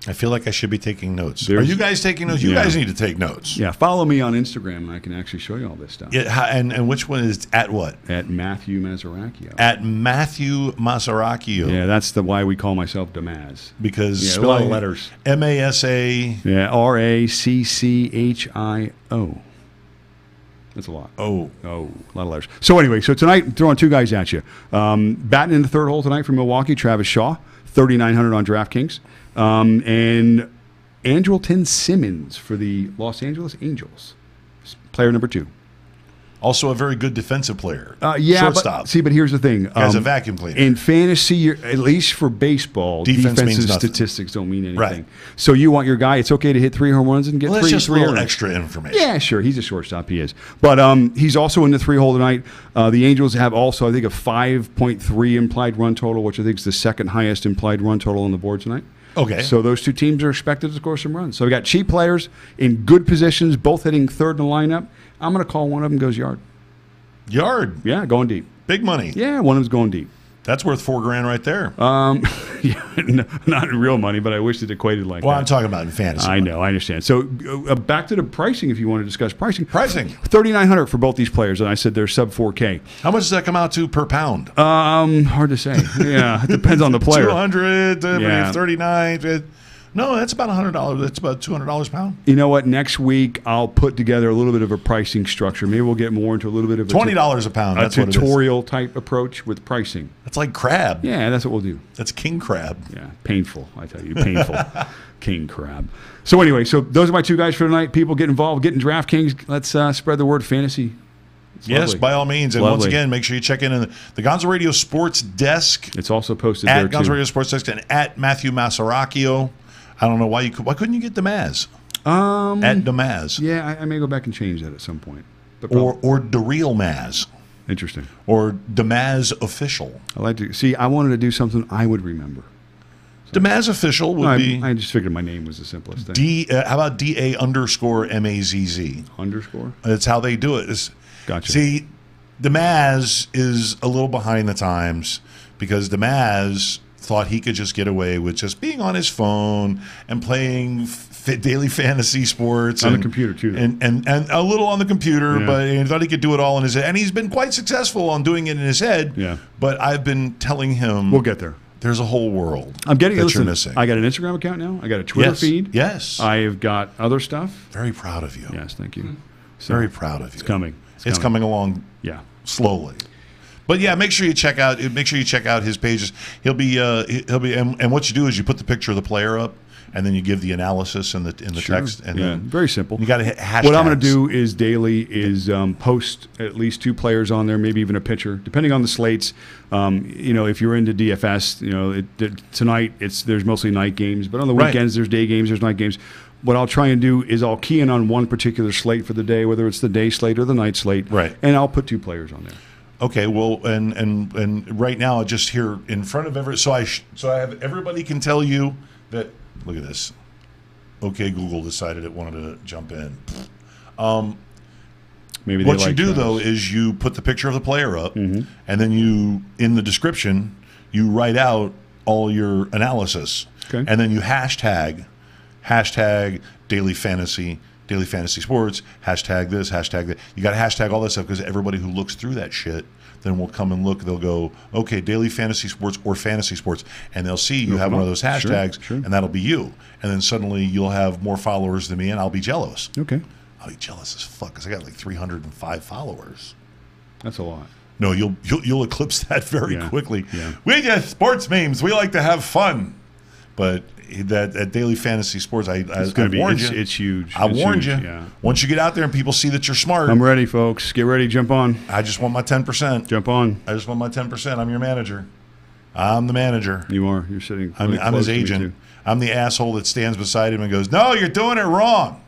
[SPEAKER 1] I feel like I should be taking notes. Are
[SPEAKER 2] There's-
[SPEAKER 1] you guys taking notes? You
[SPEAKER 2] Yeah.
[SPEAKER 1] guys need to take notes.
[SPEAKER 2] Yeah, follow me on Instagram, and I can actually show you all this stuff.
[SPEAKER 1] Yeah, and which one is at what?
[SPEAKER 2] At Matthew Mazzaracchio.
[SPEAKER 1] At Matthew Mazzaracchio.
[SPEAKER 2] Yeah, that's the why we call myself Damaz.
[SPEAKER 1] Because
[SPEAKER 2] Yeah, a lot of
[SPEAKER 1] spelling
[SPEAKER 2] letters.
[SPEAKER 1] M-A-S-A.
[SPEAKER 2] Yeah, RACCHIO. That's a lot.
[SPEAKER 1] Oh.
[SPEAKER 2] Oh, a lot of letters. So anyway, so tonight, throwing two guys at you. Batting in the third hole tonight for Milwaukee, Travis Shaw, 3,900 on DraftKings. And Andrelton Simmons for the Los Angeles Angels, player number 2.
[SPEAKER 1] Also a very good defensive player.
[SPEAKER 2] Yeah,
[SPEAKER 1] Shortstop.
[SPEAKER 2] but here's the thing.
[SPEAKER 1] Guy's a vacuum cleaner.
[SPEAKER 2] In fantasy, at least for baseball,
[SPEAKER 1] Defense means
[SPEAKER 2] defensive
[SPEAKER 1] nothing.
[SPEAKER 2] statistics don't mean anything.
[SPEAKER 1] Right.
[SPEAKER 2] So you want your guy, it's okay to hit 3 home runs and get
[SPEAKER 1] Well,
[SPEAKER 2] three.
[SPEAKER 1] that's just a
[SPEAKER 2] three
[SPEAKER 1] little
[SPEAKER 2] earners.
[SPEAKER 1] extra information.
[SPEAKER 2] Yeah, sure. He's a shortstop. He is. But he's also in the 3-hole tonight. The Angels have also, I think, a 5.3 implied run total, which I think is the second highest implied run total on the board tonight.
[SPEAKER 1] Okay.
[SPEAKER 2] So those two teams are expected to score some runs. So we got cheap players in good positions, both hitting third in the lineup. I'm going to call one of them goes yard.
[SPEAKER 1] Yard.
[SPEAKER 2] Yeah, going deep.
[SPEAKER 1] Big money.
[SPEAKER 2] Yeah, one of them's going deep.
[SPEAKER 1] That's worth $4,000 right there.
[SPEAKER 2] Yeah, not in real money, but I wish it equated like
[SPEAKER 1] Well,
[SPEAKER 2] that.
[SPEAKER 1] I'm talking about in fantasy.
[SPEAKER 2] I know, I understand. So back to the pricing, if you want to discuss pricing.
[SPEAKER 1] Pricing.
[SPEAKER 2] 3,900 for both these players, and I said they're sub 4K.
[SPEAKER 1] How much does that come out to per pound?
[SPEAKER 2] Hard to say. Yeah, it depends on the player.
[SPEAKER 1] 200,
[SPEAKER 2] Yeah.
[SPEAKER 1] 39. No, that's about $100. That's about $200 a pound.
[SPEAKER 2] You know what? Next week I'll put together a little bit of a pricing structure. Maybe we'll get more into a little bit of
[SPEAKER 1] $20 a pound.
[SPEAKER 2] a
[SPEAKER 1] That's what it is.
[SPEAKER 2] tutorial type approach with pricing.
[SPEAKER 1] That's like crab.
[SPEAKER 2] Yeah, that's what we'll do.
[SPEAKER 1] That's king crab.
[SPEAKER 2] Yeah, painful. I tell you, painful. King crab. So anyway, so those are my two guys for tonight. People get involved, get in DraftKings. Let's spread the word fantasy. It's
[SPEAKER 1] Yes,
[SPEAKER 2] lovely.
[SPEAKER 1] by all means. And once
[SPEAKER 2] Lovely.
[SPEAKER 1] again, make sure you check in the Gonzo Radio Sports Desk
[SPEAKER 2] It's also posted there
[SPEAKER 1] at Gonzo
[SPEAKER 2] too.
[SPEAKER 1] Radio Sports Desk and at Matthew Mazzaracchio. I don't know why couldn't you get the Mazz? At the Mazz.
[SPEAKER 2] Yeah, I may go back and change that at some point. But
[SPEAKER 1] Or the real Mazz.
[SPEAKER 2] interesting.
[SPEAKER 1] Or the Mazz Official.
[SPEAKER 2] I like to see. I wanted to do something I would remember.
[SPEAKER 1] The Mazz Official would be
[SPEAKER 2] I just figured my name was the simplest thing.
[SPEAKER 1] how about DA_MAZZ?
[SPEAKER 2] Underscore.
[SPEAKER 1] That's how they do it.
[SPEAKER 2] Gotcha.
[SPEAKER 1] See, the Mazz is a little behind the times because the Mazz thought he could just get away with just being on his phone and playing daily fantasy sports
[SPEAKER 2] On the computer, too, though.
[SPEAKER 1] and a little on the computer,
[SPEAKER 2] Yeah.
[SPEAKER 1] but he thought he could do it all in his head, and he's been quite successful on doing it in his head.
[SPEAKER 2] Yeah.
[SPEAKER 1] But I've been telling him
[SPEAKER 2] We'll get there.
[SPEAKER 1] there's a whole world
[SPEAKER 2] I'm getting.
[SPEAKER 1] that
[SPEAKER 2] Listen,
[SPEAKER 1] you're missing.
[SPEAKER 2] I got an Instagram account now. I got a Twitter
[SPEAKER 1] yes,
[SPEAKER 2] feed.
[SPEAKER 1] yes,
[SPEAKER 2] I've got other stuff.
[SPEAKER 1] very proud of you.
[SPEAKER 2] Yes, thank you. So,
[SPEAKER 1] Very proud of you.
[SPEAKER 2] It's coming.
[SPEAKER 1] It's coming along
[SPEAKER 2] Yeah.
[SPEAKER 1] slowly. But yeah, make sure you check out his pages. He'll be and what you do is you put the picture of the player up and then you give the analysis in the
[SPEAKER 2] Sure.
[SPEAKER 1] text and
[SPEAKER 2] Yeah.
[SPEAKER 1] then
[SPEAKER 2] Very simple.
[SPEAKER 1] you got to hit hashtags.
[SPEAKER 2] What I'm going to do is daily is post at least 2 players on there, maybe even a pitcher, depending on the slates. If you're into DFS, tonight there's mostly night games, but on the
[SPEAKER 1] Right.
[SPEAKER 2] weekends there's day games, there's night games. What I'll try and do is I'll key in on one particular slate for the day, whether it's the day slate or the night slate,
[SPEAKER 1] Right.
[SPEAKER 2] and I'll put 2 players on there.
[SPEAKER 1] Okay, well, and right now, just here in front of so I have everybody can tell you that. Look at this. Okay, Google decided it wanted to jump in.
[SPEAKER 2] Maybe they
[SPEAKER 1] What you
[SPEAKER 2] like
[SPEAKER 1] do
[SPEAKER 2] those.
[SPEAKER 1] though is you put the picture of the player up, and then you in the description you write out all your analysis,
[SPEAKER 2] Okay.
[SPEAKER 1] and then you hashtag daily fantasy sports, hashtag this, hashtag that. You got to hashtag all that stuff because everybody who looks through that shit then will come and look. They'll go, okay, daily fantasy sports or fantasy sports, and they'll see you have one of those
[SPEAKER 2] Sure,
[SPEAKER 1] hashtags,
[SPEAKER 2] sure.
[SPEAKER 1] and that'll be you. And then suddenly you'll have more followers than me, and I'll be jealous.
[SPEAKER 2] Okay,
[SPEAKER 1] I'll be jealous as fuck because I got like 305 followers.
[SPEAKER 2] that's a lot.
[SPEAKER 1] No, you'll eclipse that very
[SPEAKER 2] Yeah,
[SPEAKER 1] quickly.
[SPEAKER 2] yeah.
[SPEAKER 1] We just sports memes. We like to have fun, but that daily fantasy sports, I warned you.
[SPEAKER 2] It's huge.
[SPEAKER 1] I
[SPEAKER 2] It's
[SPEAKER 1] warned you.
[SPEAKER 2] huge, Yeah.
[SPEAKER 1] Once you get out there and people see that you're smart,
[SPEAKER 2] I'm ready, folks. Get ready. Jump on.
[SPEAKER 1] I just want my 10%.
[SPEAKER 2] Jump on.
[SPEAKER 1] I just want my 10%. I'm your manager. I'm the manager.
[SPEAKER 2] You are. You're sitting.
[SPEAKER 1] I'm
[SPEAKER 2] really
[SPEAKER 1] his
[SPEAKER 2] close to me,
[SPEAKER 1] agent.
[SPEAKER 2] too.
[SPEAKER 1] I'm the asshole that stands beside him and goes, "No, you're doing it wrong."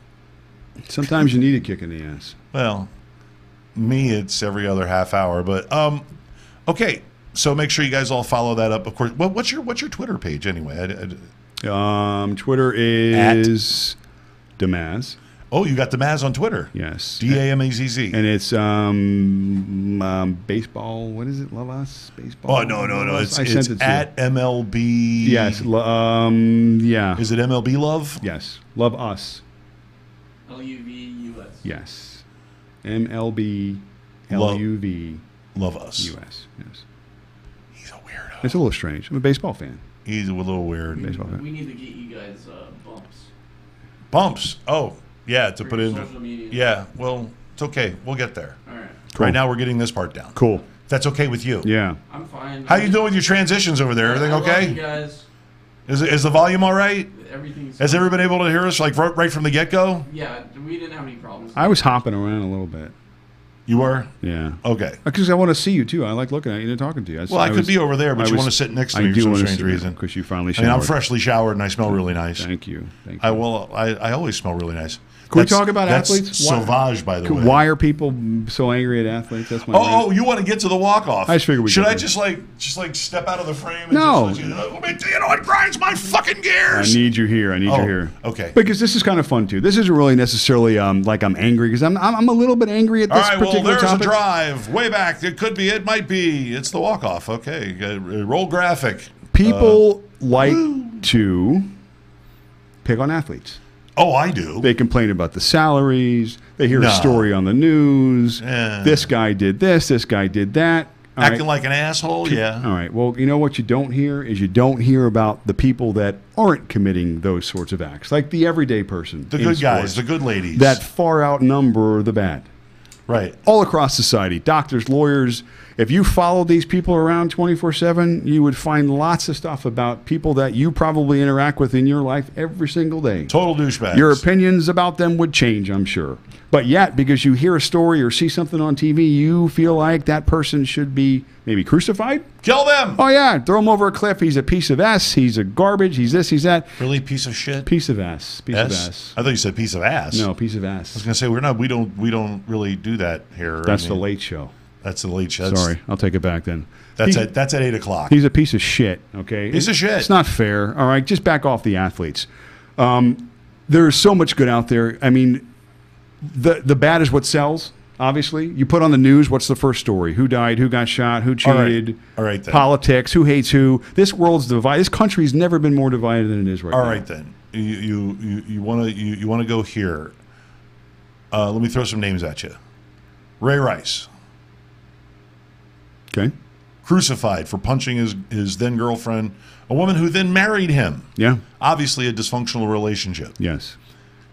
[SPEAKER 2] Sometimes you need a kick in the ass.
[SPEAKER 1] Well, me, it's every other half hour. But okay. So make sure you guys all follow that up. Of course. What's your Twitter page anyway?
[SPEAKER 2] Twitter is Damaz.
[SPEAKER 1] Oh, you got the Mazz on Twitter.
[SPEAKER 2] Yes.
[SPEAKER 1] DAMAZZ.
[SPEAKER 2] And it's baseball. What is it? Love Us? Baseball?
[SPEAKER 1] Oh, no. It's
[SPEAKER 2] it
[SPEAKER 1] at MLB.
[SPEAKER 2] Yes. Yeah.
[SPEAKER 1] Is it MLB Love?
[SPEAKER 2] Yes. Love Us.
[SPEAKER 3] LUV US.
[SPEAKER 2] Yes. MLB
[SPEAKER 1] Love-
[SPEAKER 2] LUV
[SPEAKER 1] Love Us.
[SPEAKER 2] US. Yes.
[SPEAKER 1] He's a weirdo.
[SPEAKER 2] It's a little strange. I'm a baseball fan.
[SPEAKER 1] He's a little weird.
[SPEAKER 2] Baseball fan.
[SPEAKER 3] We need to get you guys bumps.
[SPEAKER 1] Bumps. Oh, yeah, to
[SPEAKER 3] For
[SPEAKER 1] put
[SPEAKER 3] your
[SPEAKER 1] in.
[SPEAKER 3] social media.
[SPEAKER 1] Yeah, well, it's okay. We'll get there.
[SPEAKER 3] All right.
[SPEAKER 2] Cool.
[SPEAKER 1] Right now, we're getting this part down.
[SPEAKER 2] Cool.
[SPEAKER 1] That's okay with you.
[SPEAKER 2] Yeah.
[SPEAKER 3] I'm fine.
[SPEAKER 1] How you doing with your transitions over there? Everything
[SPEAKER 3] I love
[SPEAKER 1] okay?
[SPEAKER 3] you guys.
[SPEAKER 1] Is the volume all right?
[SPEAKER 3] Everything's.
[SPEAKER 1] Has everybody been able to hear us like right from the get go?
[SPEAKER 3] Yeah, we didn't have any problems.
[SPEAKER 2] I was hopping around a little bit.
[SPEAKER 1] You were?
[SPEAKER 2] Yeah.
[SPEAKER 1] Okay.
[SPEAKER 2] Because I want to see you too. I like looking at you and talking to you.
[SPEAKER 1] Well, I could be over there, but you want to sit next to me for some strange reason.
[SPEAKER 2] Because you finally
[SPEAKER 1] I
[SPEAKER 2] showered.
[SPEAKER 1] mean, I'm freshly showered and I smell really nice.
[SPEAKER 2] Thank you. Thank you.
[SPEAKER 1] I always smell really nice.
[SPEAKER 2] Can we talk about
[SPEAKER 1] that's
[SPEAKER 2] athletes?
[SPEAKER 1] Sauvage, by the way.
[SPEAKER 2] Why are people so angry at athletes? That's my
[SPEAKER 1] Oh, you want to get to the walk-off?
[SPEAKER 2] I just figured we
[SPEAKER 1] should.
[SPEAKER 2] could.
[SPEAKER 1] I just like step out of the frame? And
[SPEAKER 2] No.
[SPEAKER 1] Just let you know, it grinds my fucking
[SPEAKER 2] I
[SPEAKER 1] gears.
[SPEAKER 2] need you here. I need you here.
[SPEAKER 1] Okay.
[SPEAKER 2] Because this is kind of fun too. This isn't really necessarily like I'm angry because I'm a little bit angry at
[SPEAKER 1] All
[SPEAKER 2] this
[SPEAKER 1] right. Well,
[SPEAKER 2] particular
[SPEAKER 1] there's
[SPEAKER 2] topic.
[SPEAKER 1] a drive way back. It could be. It might be. It's the walk-off. Okay. Roll graphic.
[SPEAKER 2] People like to pick on athletes.
[SPEAKER 1] Oh, I do.
[SPEAKER 2] They complain about the salaries. They hear
[SPEAKER 1] No.
[SPEAKER 2] a story on the news.
[SPEAKER 1] Yeah.
[SPEAKER 2] This guy did this. This guy did that. All
[SPEAKER 1] Acting
[SPEAKER 2] right.
[SPEAKER 1] like an asshole. Yeah.
[SPEAKER 2] All right. Well, you know what you don't hear is you don't hear about the people that aren't committing those sorts of acts, like the everyday person.
[SPEAKER 1] The
[SPEAKER 2] in
[SPEAKER 1] good guys.
[SPEAKER 2] sports
[SPEAKER 1] The good ladies.
[SPEAKER 2] that far outnumber the bad.
[SPEAKER 1] right.
[SPEAKER 2] All across society, doctors, lawyers. If you followed these people around 24/7, you would find lots of stuff about people that you probably interact with in your life every single day.
[SPEAKER 1] Total douchebags.
[SPEAKER 2] Your opinions about them would change, I'm sure. But yet, because you hear a story or see something on TV, you feel like that person should be maybe crucified?
[SPEAKER 1] Kill them.
[SPEAKER 2] Oh, yeah, throw him over a cliff. He's a piece of S. He's a garbage. He's this, he's that.
[SPEAKER 1] Really, piece of shit.
[SPEAKER 2] Piece of S. Piece of S.
[SPEAKER 1] I thought you said piece of ass.
[SPEAKER 2] No, piece of
[SPEAKER 1] I was
[SPEAKER 2] S.
[SPEAKER 1] gonna say we don't really do that here.
[SPEAKER 2] That's
[SPEAKER 1] I
[SPEAKER 2] the
[SPEAKER 1] mean,
[SPEAKER 2] Late Show.
[SPEAKER 1] That's the late show. That's-
[SPEAKER 2] Sorry, I'll take it back then.
[SPEAKER 1] That's at 8:00.
[SPEAKER 2] He's a piece of shit, okay?
[SPEAKER 1] Piece of shit.
[SPEAKER 2] It's not fair, all right? Just back off the athletes. There's so much good out there. I mean, the bad is what sells, obviously. You put on the news, what's the first story? Who died? Who got shot? Who
[SPEAKER 1] All right.
[SPEAKER 2] cheated?
[SPEAKER 1] All right, then.
[SPEAKER 2] Politics. Who hates who? This world's divided. This country's never been more divided than it is right now.
[SPEAKER 1] All right, then. You want to go here. Let me throw some names at you. Ray Rice,
[SPEAKER 2] Okay.
[SPEAKER 1] crucified for punching his then girlfriend, a woman who then married him.
[SPEAKER 2] Yeah.
[SPEAKER 1] Obviously, a dysfunctional relationship.
[SPEAKER 2] Yes.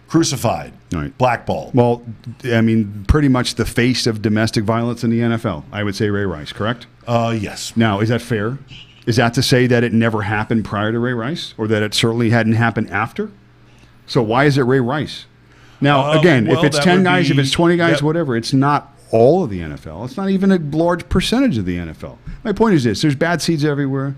[SPEAKER 1] Crucified.
[SPEAKER 2] All right.
[SPEAKER 1] Blackballed.
[SPEAKER 2] Well, I mean, pretty much the face of domestic violence in the NFL. I would say Ray Rice, correct?
[SPEAKER 1] Yes.
[SPEAKER 2] Now, is that fair? Is that to say that it never happened prior to Ray Rice, or that it certainly hadn't happened after? So why is it Ray Rice? Now, again,
[SPEAKER 1] well,
[SPEAKER 2] if it's
[SPEAKER 1] that
[SPEAKER 2] 10
[SPEAKER 1] would
[SPEAKER 2] guys, if
[SPEAKER 1] be-
[SPEAKER 2] it's 20 guys,
[SPEAKER 1] yep.
[SPEAKER 2] whatever, it's not all of the NFL. It's not even a large percentage of the NFL. My point is this: there's bad seeds everywhere.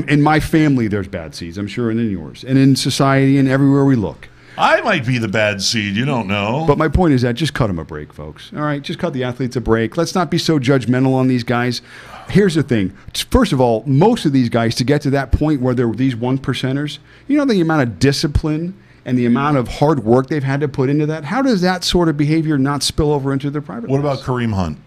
[SPEAKER 2] In my family, there's bad seeds, I'm sure, and in yours, and in society, and everywhere we look.
[SPEAKER 1] I might be the bad seed. You don't know.
[SPEAKER 2] But my point is that just cut them a break, folks. All right, just cut the athletes a break. Let's not be so judgmental on these guys. Here's the thing. First of all, most of these guys, to get to that point where they're these one percenters, you know the amount of discipline and the amount of hard work they've had to put into that? How does that sort of behavior not spill over into their private
[SPEAKER 1] What
[SPEAKER 2] lives?
[SPEAKER 1] about Kareem Hunt?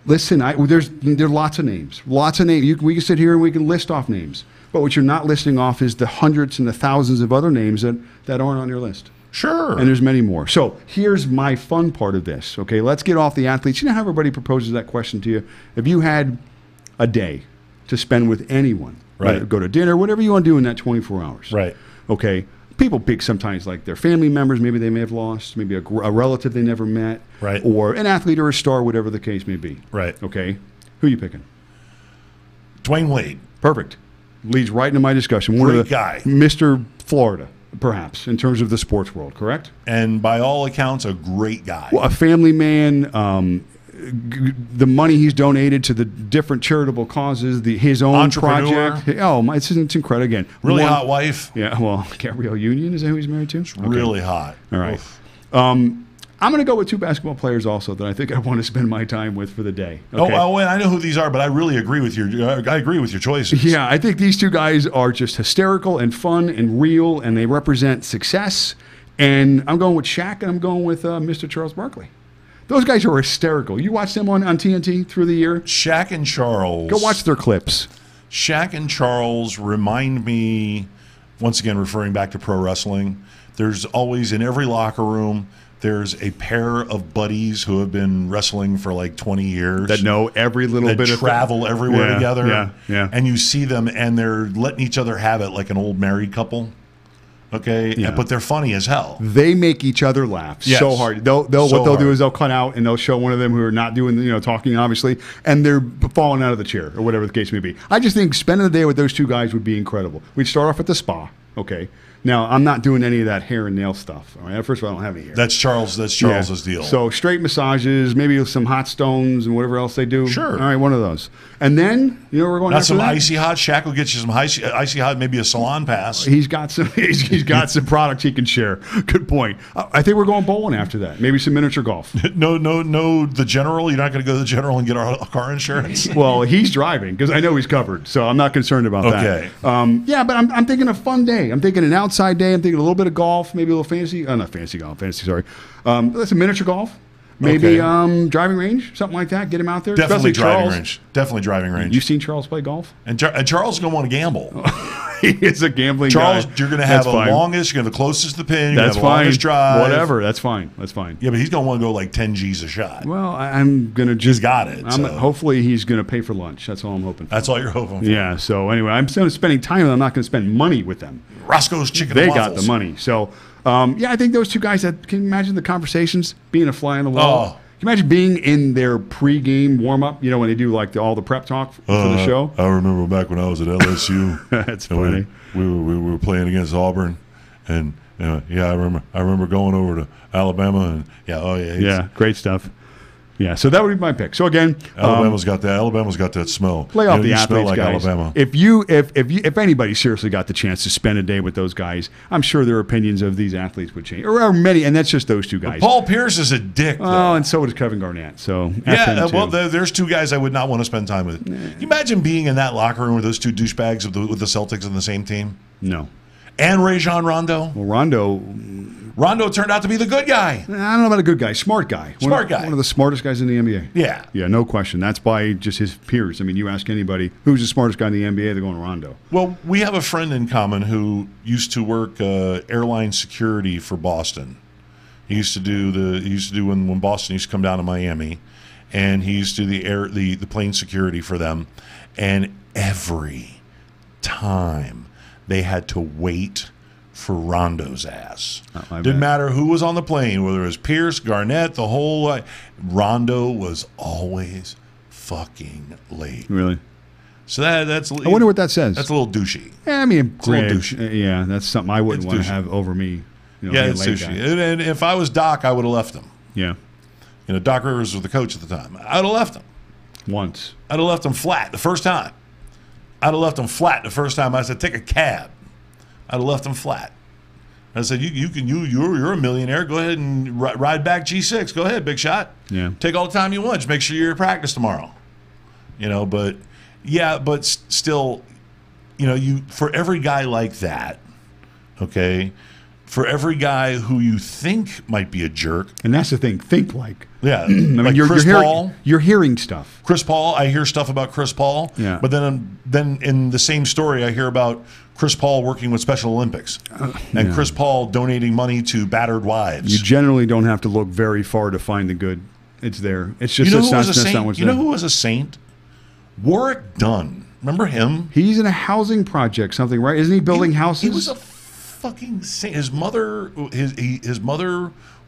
[SPEAKER 2] Listen, there are lots of names. Lots of names. We can sit here and we can list off names. But what you're not listing off is the hundreds and the thousands of other names that aren't on your list.
[SPEAKER 1] Sure.
[SPEAKER 2] And there's many more. So here's my fun part of this. Okay, let's get off the athletes. You know how everybody proposes that question to you? If you had a day to spend with anyone,
[SPEAKER 1] Right.
[SPEAKER 2] go to dinner, whatever you want to do in that 24 hours.
[SPEAKER 1] Right.
[SPEAKER 2] Okay. People pick sometimes like their family members, maybe they may have lost, maybe a relative they never met,
[SPEAKER 1] Right.
[SPEAKER 2] or an athlete or a star, whatever the case may be.
[SPEAKER 1] Right.
[SPEAKER 2] Okay. Who are you picking?
[SPEAKER 1] Dwayne Wade.
[SPEAKER 2] Perfect. Leads right into my discussion. One
[SPEAKER 1] Great
[SPEAKER 2] of the
[SPEAKER 1] guy.
[SPEAKER 2] Mr. Florida, perhaps, in terms of the sports world, correct?
[SPEAKER 1] And by all accounts, a great guy.
[SPEAKER 2] Well, a family man, the money he's donated to the different charitable causes, his own
[SPEAKER 1] Entrepreneur.
[SPEAKER 2] project. Oh, it's incredible. Again,
[SPEAKER 1] Really hot wife.
[SPEAKER 2] Yeah, well, Gabrielle Union, is that who he's married to? Okay.
[SPEAKER 1] Really hot.
[SPEAKER 2] All right.
[SPEAKER 1] Oof.
[SPEAKER 2] I'm going to go with two basketball players also that I think I want to spend my time with for the day. Okay?
[SPEAKER 1] Oh, and I know who these are, but I really agree with I agree with your choices.
[SPEAKER 2] Yeah, I think these two guys are just hysterical and fun and real, and they represent success, And I'm going with Shaq, and I'm going with Mr. Charles Barkley. Those guys are hysterical. You watch them on TNT through the year?
[SPEAKER 1] Shaq and Charles.
[SPEAKER 2] Go watch their clips.
[SPEAKER 1] Shaq and Charles remind me, once again, referring back to pro wrestling, there's always in every locker room, there's a pair of buddies who have been wrestling for like 20 years.
[SPEAKER 2] That know every little bit of
[SPEAKER 1] travel everywhere together.
[SPEAKER 2] Yeah.
[SPEAKER 1] And you see them and they're letting each other have it like an old married couple. Okay,
[SPEAKER 2] Yeah.
[SPEAKER 1] but they're funny as hell.
[SPEAKER 2] They make each other laugh so hard. What they'll do is they'll cut out and they'll show one of them who are not doing, talking obviously, and they're falling out of the chair or whatever the case may be. I just think spending the day with those two guys would be incredible. We'd start off at the spa. Okay. Now, I'm not doing any of that hair and nail stuff. All right? First of all, I don't have any hair.
[SPEAKER 1] That's Charles's deal.
[SPEAKER 2] So straight massages, maybe some hot stones and whatever else they do.
[SPEAKER 1] Sure.
[SPEAKER 2] All right, one of those. And then, we're going
[SPEAKER 1] Not
[SPEAKER 2] after
[SPEAKER 1] some
[SPEAKER 2] that?
[SPEAKER 1] icy hot. Shaq will get you some icy hot, maybe a salon pass.
[SPEAKER 2] He's got some. He's got some products he can share. Good point. I think we're going bowling after that. Maybe some miniature golf.
[SPEAKER 1] No. The General. You're not going to go to the General and get our car insurance.
[SPEAKER 2] Well, he's driving because I know he's covered, so I'm not concerned about
[SPEAKER 1] Okay.
[SPEAKER 2] that. Yeah, but I'm thinking a fun day. I'm thinking an outside day. I'm thinking a little bit of golf, maybe a little fantasy. Not fantasy golf. Fantasy, sorry. That's a miniature golf. Maybe driving range, something like that. Get him out there.
[SPEAKER 1] Definitely
[SPEAKER 2] Especially
[SPEAKER 1] driving
[SPEAKER 2] Charles.
[SPEAKER 1] range. Definitely driving range.
[SPEAKER 2] You've seen Charles play golf?
[SPEAKER 1] And Charles is going to want to gamble.
[SPEAKER 2] He is a gambling
[SPEAKER 1] Charles,
[SPEAKER 2] guy.
[SPEAKER 1] you're going to have
[SPEAKER 2] That's fine.
[SPEAKER 1] longest. You're going to have the closest to the pin. You're
[SPEAKER 2] That's
[SPEAKER 1] going to have the
[SPEAKER 2] fine.
[SPEAKER 1] longest drive.
[SPEAKER 2] Whatever. That's fine. That's fine.
[SPEAKER 1] Yeah, but he's going to want to go like 10 G's a shot.
[SPEAKER 2] Well, I'm going to just.
[SPEAKER 1] He's got it.
[SPEAKER 2] Hopefully, he's going to pay for lunch. That's all I'm hoping for.
[SPEAKER 1] That's all you're hoping for.
[SPEAKER 2] Yeah. So anyway, I'm still spending time with them. I'm not going to spend money with them.
[SPEAKER 1] Roscoe's Chicken
[SPEAKER 2] They
[SPEAKER 1] and
[SPEAKER 2] got
[SPEAKER 1] Waffles.
[SPEAKER 2] the money. So I think those two guys. Can you imagine the conversations being a fly on the wall?
[SPEAKER 1] Oh.
[SPEAKER 2] Can you imagine being in their pregame warm up? When they do like all the prep talk for the show.
[SPEAKER 1] I remember back when I was at LSU.
[SPEAKER 2] That's funny.
[SPEAKER 1] We were playing against Auburn, and I remember going over to Alabama, and
[SPEAKER 2] Yeah, great stuff. Yeah, so that would be my pick. So again,
[SPEAKER 1] Alabama's got that smell.
[SPEAKER 2] Play off the
[SPEAKER 1] you
[SPEAKER 2] athletes,
[SPEAKER 1] smell like
[SPEAKER 2] guys.
[SPEAKER 1] Alabama.
[SPEAKER 2] If anybody seriously got the chance to spend a day with those guys, I'm sure their opinions of these athletes would change, or many, and that's just those two guys.
[SPEAKER 1] Paul Pierce is a dick.
[SPEAKER 2] Oh, and so is Kevin Garnett. So
[SPEAKER 1] there's two guys I would not want to spend time with. Can you imagine being in that locker room with those two douchebags with the Celtics on the same team?
[SPEAKER 2] No.
[SPEAKER 1] And Rajon Rondo.
[SPEAKER 2] Well, Rondo
[SPEAKER 1] turned out to be the good guy.
[SPEAKER 2] I don't know about a good guy. Smart guy.
[SPEAKER 1] Smart guy.
[SPEAKER 2] One of the smartest guys in the NBA.
[SPEAKER 1] Yeah.
[SPEAKER 2] Yeah, no question. That's by just his peers. I mean, you ask anybody who's the smartest guy in the NBA, they're going Rondo.
[SPEAKER 1] Well, we have a friend in common who used to work airline security for Boston. He used to do when Boston used to come down to Miami, and he used to do the plane security for them. And every time they had to wait for Rondo's ass. Didn't matter who was on the plane, whether it was Pierce, Garnett, the whole Rondo was always fucking late.
[SPEAKER 2] Really?
[SPEAKER 1] So that's.
[SPEAKER 2] I wonder what that says.
[SPEAKER 1] That's a little douchey.
[SPEAKER 2] Yeah, I mean,
[SPEAKER 1] a little douchey.
[SPEAKER 2] Yeah, that's something I wouldn't
[SPEAKER 1] It's
[SPEAKER 2] want to
[SPEAKER 1] douchey.
[SPEAKER 2] have over me.
[SPEAKER 1] It's douchey. And if I was Doc, I would have left him.
[SPEAKER 2] Yeah.
[SPEAKER 1] Doc Rivers was the coach at the time. I'd have left him.
[SPEAKER 2] Once.
[SPEAKER 1] I'd have left him flat the first time. I said, take a cab. I'd have left him flat. I said, you're a millionaire. Go ahead and ride back G6. Go ahead, big shot.
[SPEAKER 2] Yeah.
[SPEAKER 1] Take all the time you want. Just make sure you're at practice tomorrow. But still, for every guy like that, okay, for every guy who you think might be a jerk.
[SPEAKER 2] And that's the thing. Think like.
[SPEAKER 1] Yeah.
[SPEAKER 2] I mean,
[SPEAKER 1] like
[SPEAKER 2] you're
[SPEAKER 1] Chris Paul.
[SPEAKER 2] You're hearing stuff.
[SPEAKER 1] Chris Paul, I hear stuff about Chris Paul.
[SPEAKER 2] Yeah.
[SPEAKER 1] But then in the same story, I hear about Chris Paul working with Special Olympics and Chris Paul donating money to battered wives.
[SPEAKER 2] You generally don't have to look very far to find the good. It's there. It's just
[SPEAKER 1] who
[SPEAKER 2] that's
[SPEAKER 1] was a
[SPEAKER 2] not
[SPEAKER 1] saint?
[SPEAKER 2] what's
[SPEAKER 1] You know
[SPEAKER 2] there.
[SPEAKER 1] who was a saint? Warwick Dunn. Remember him?
[SPEAKER 2] He's in a housing project, something, right? Isn't he building houses?
[SPEAKER 1] He was a fucking saint. His mother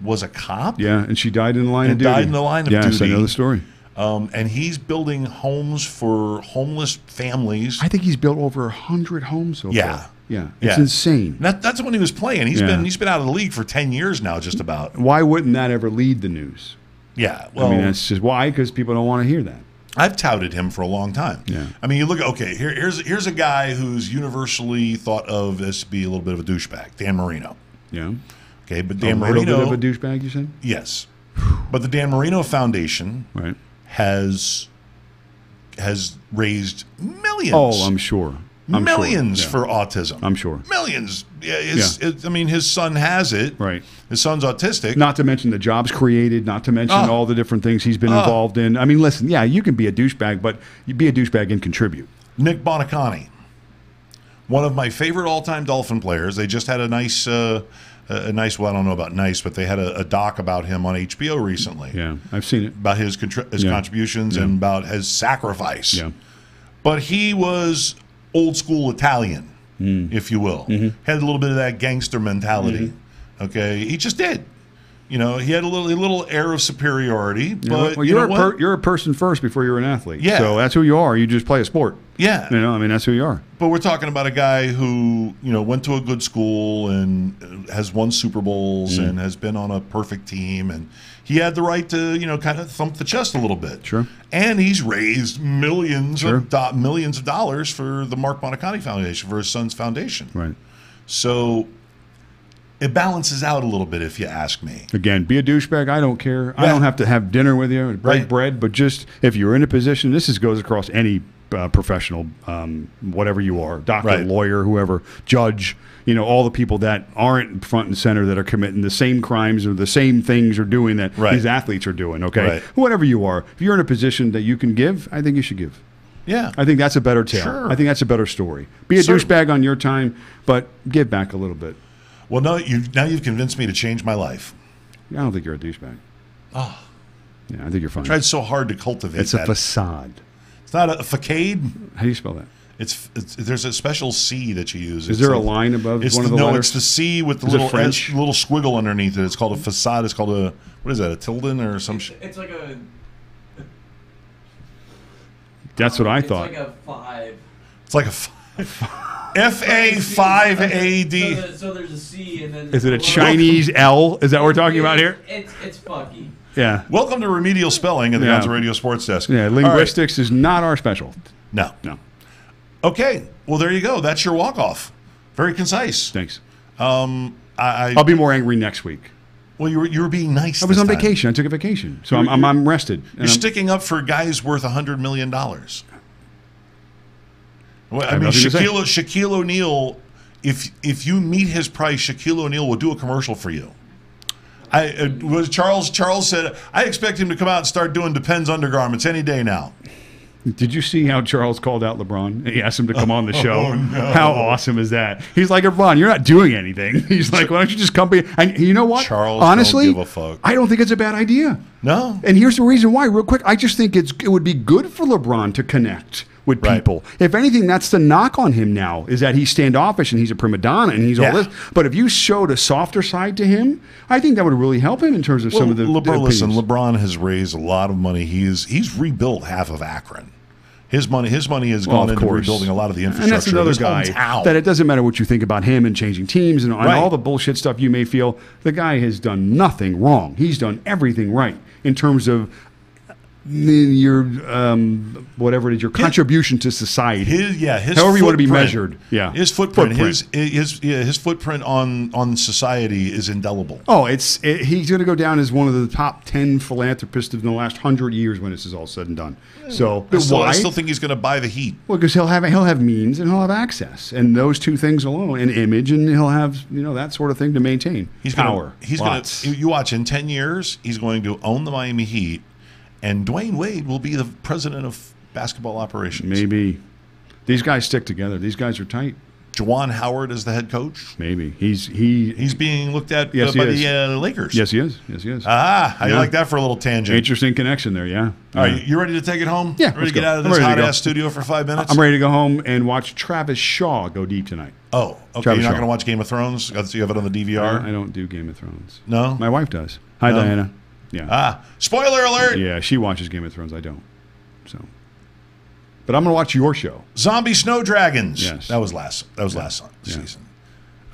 [SPEAKER 1] was a cop.
[SPEAKER 2] Yeah, and she died in the line of duty.
[SPEAKER 1] Died in the line of
[SPEAKER 2] yes,
[SPEAKER 1] duty.
[SPEAKER 2] I know the story.
[SPEAKER 1] And he's building homes for homeless families.
[SPEAKER 2] I think he's built over 100 homes so far. Yeah, it's insane.
[SPEAKER 1] That's when he was playing. He's been out of the league for 10 years now, just about.
[SPEAKER 2] Why wouldn't that ever lead the news?
[SPEAKER 1] Yeah, well,
[SPEAKER 2] I mean, that's just why, because people don't want to hear that.
[SPEAKER 1] I've touted him for a long time.
[SPEAKER 2] Yeah.
[SPEAKER 1] I mean, you look. Okay, here's a guy who's universally thought of as to be a little bit of a douchebag, Dan Marino.
[SPEAKER 2] Yeah.
[SPEAKER 1] Okay, but Dan
[SPEAKER 2] a
[SPEAKER 1] Marino,
[SPEAKER 2] little bit of a douchebag, you said?
[SPEAKER 1] Yes, but the Dan Marino Foundation,
[SPEAKER 2] right,
[SPEAKER 1] has raised millions.
[SPEAKER 2] Oh, I'm sure. I'm sure.
[SPEAKER 1] Millions
[SPEAKER 2] Yeah.
[SPEAKER 1] for autism.
[SPEAKER 2] I'm sure.
[SPEAKER 1] Millions. I mean, his son has it.
[SPEAKER 2] Right.
[SPEAKER 1] His son's autistic.
[SPEAKER 2] Not to mention the jobs created, not to mention all the different things he's been involved in. I mean, listen, yeah, you can be a douchebag, but you be a douchebag and contribute.
[SPEAKER 1] Nick Bonacani, one of my favorite all-time Dolphin players. They just had a nice, well, I don't know about nice, but they had a doc about him on HBO recently.
[SPEAKER 2] Yeah, I've seen it.
[SPEAKER 1] About his contributions and about his sacrifice.
[SPEAKER 2] Yeah.
[SPEAKER 1] But he was old school Italian, if you will. Had a little bit of that gangster mentality. Okay, he just did. You know, he had a little air of superiority. But
[SPEAKER 2] well, you're a person first before you're an athlete.
[SPEAKER 1] Yeah.
[SPEAKER 2] So that's who you are. You just play a sport.
[SPEAKER 1] Yeah.
[SPEAKER 2] You know, I mean, that's who you are.
[SPEAKER 1] But we're talking about a guy who, you know, went to a good school and has won Super Bowls and has been on a perfect team, and he had the right to, you know, kind of thump the chest a little bit.
[SPEAKER 2] Sure.
[SPEAKER 1] And he's raised millions of dollars for the Mark Bonacani Foundation, for his son's foundation.
[SPEAKER 2] Right.
[SPEAKER 1] So it balances out a little bit, if you ask me.
[SPEAKER 2] Again, be a douchebag. I don't care. I don't have to have dinner with you, break bread, but just if you're in a position, goes across any professional, whatever you are, doctor, lawyer, whoever, judge, you know, all the people that aren't front and center that are committing the same crimes or the same things are doing that these athletes are doing, okay? Whatever you are, if you're in a position that you can give, I think you should give.
[SPEAKER 1] Yeah.
[SPEAKER 2] I think that's a better tale.
[SPEAKER 1] Sure.
[SPEAKER 2] I think that's a better story. Be a douchebag on your time, but give back a little bit.
[SPEAKER 1] Well, no, now you've convinced me to change my life.
[SPEAKER 2] I don't think you're a douchebag.
[SPEAKER 1] Oh.
[SPEAKER 2] Yeah, I think you're fine.
[SPEAKER 1] I tried so hard to cultivate
[SPEAKER 2] It's a facade.
[SPEAKER 1] It's not a facade.
[SPEAKER 2] How do you spell that?
[SPEAKER 1] It's there's a special C that you use.
[SPEAKER 2] Is there a line above one of the letters?
[SPEAKER 1] No, it's the C with the little squiggle underneath it. It's called a facade. It's called a, what is that, a tilde or some shit?
[SPEAKER 3] It's like a...
[SPEAKER 2] That's what I thought.
[SPEAKER 3] It's like a 5.
[SPEAKER 1] It's like a F-A-5-A-D.
[SPEAKER 3] So there's a C and then...
[SPEAKER 2] Is it a Chinese L? Is that what we're talking about here?
[SPEAKER 3] It's fucky.
[SPEAKER 2] Yeah.
[SPEAKER 1] Welcome to Remedial Spelling at the Gonzo Radio Sports Desk.
[SPEAKER 2] Yeah, linguistics is not our special.
[SPEAKER 1] No.
[SPEAKER 2] No.
[SPEAKER 1] Okay. Well, there you go. That's your walk-off. Very concise.
[SPEAKER 2] Thanks.
[SPEAKER 1] I'll
[SPEAKER 2] be more angry next week.
[SPEAKER 1] Well, you were being nice.
[SPEAKER 2] I was on vacation. I took a vacation, so I'm rested.
[SPEAKER 1] You're sticking up for guys worth $100 million. Well, I mean, Shaquille O'Neal. If you meet his price, Shaquille O'Neal will do a commercial for you. Charles said, I expect him to come out and start doing Depends undergarments any day now.
[SPEAKER 2] Did you see how Charles called out LeBron? He asked him to come on the show. Oh, no. How awesome is that? He's like, LeBron, you're not doing anything. He's like, why don't you just come be? And you know what?
[SPEAKER 1] Charles,
[SPEAKER 2] honestly,
[SPEAKER 1] don't give a fuck.
[SPEAKER 2] I don't think it's a bad idea.
[SPEAKER 1] No.
[SPEAKER 2] And here's the reason why, real quick. I just think it would be good for LeBron to connect with people. If anything, that's the knock on him now, is that he's standoffish and he's a prima donna and he's all this. But if you showed a softer side to him, I think that would really help him in terms of some of the
[SPEAKER 1] Listen, LeBron has raised a lot of money. He's rebuilt half of Akron. His money has gone into rebuilding a lot of the infrastructure.
[SPEAKER 2] And that's another guy that it doesn't matter what you think about him and changing teams and all the bullshit stuff you may feel. The guy has done nothing wrong. He's done everything right in terms of your whatever it is, your contribution to society.
[SPEAKER 1] His
[SPEAKER 2] however you want to be measured. Yeah,
[SPEAKER 1] his footprint. His footprint on society is indelible.
[SPEAKER 2] Oh, he's going to go down as one of the top 10 philanthropists in the last 100 years when this is all said and done. So
[SPEAKER 1] I still think he's going to buy the heat.
[SPEAKER 2] Well, because he'll have means and he'll have access, and those two things alone, and image, and he'll have that sort of thing to maintain.
[SPEAKER 1] He's
[SPEAKER 2] power.
[SPEAKER 1] He's going to. You watch in 10 years, he's going to own the Miami Heat. And Dwayne Wade will be the president of basketball operations.
[SPEAKER 2] Maybe. These guys stick together. These guys are tight.
[SPEAKER 1] Juwan Howard is the head coach.
[SPEAKER 2] Maybe. He's
[SPEAKER 1] being looked at by the Lakers.
[SPEAKER 2] Yes, he is. Yes, he is.
[SPEAKER 1] How do you like that for a little tangent?
[SPEAKER 2] Interesting connection there, yeah.
[SPEAKER 1] All right, you ready to take it home?
[SPEAKER 2] Yeah.
[SPEAKER 1] Ready to get out of this hot-ass studio for 5 minutes?
[SPEAKER 2] I'm ready to go home and watch Travis Shaw go deep tonight.
[SPEAKER 1] Oh, okay. You're not going to watch Game of Thrones? You have it on the DVR?
[SPEAKER 2] I don't do Game of Thrones.
[SPEAKER 1] No?
[SPEAKER 2] My wife does. Hi, Diana. Yeah.
[SPEAKER 1] Spoiler alert!
[SPEAKER 2] Yeah, she watches Game of Thrones. I don't. So, but I'm going to watch your show.
[SPEAKER 1] Zombie Snow Dragons.
[SPEAKER 2] Yes.
[SPEAKER 1] That was last season.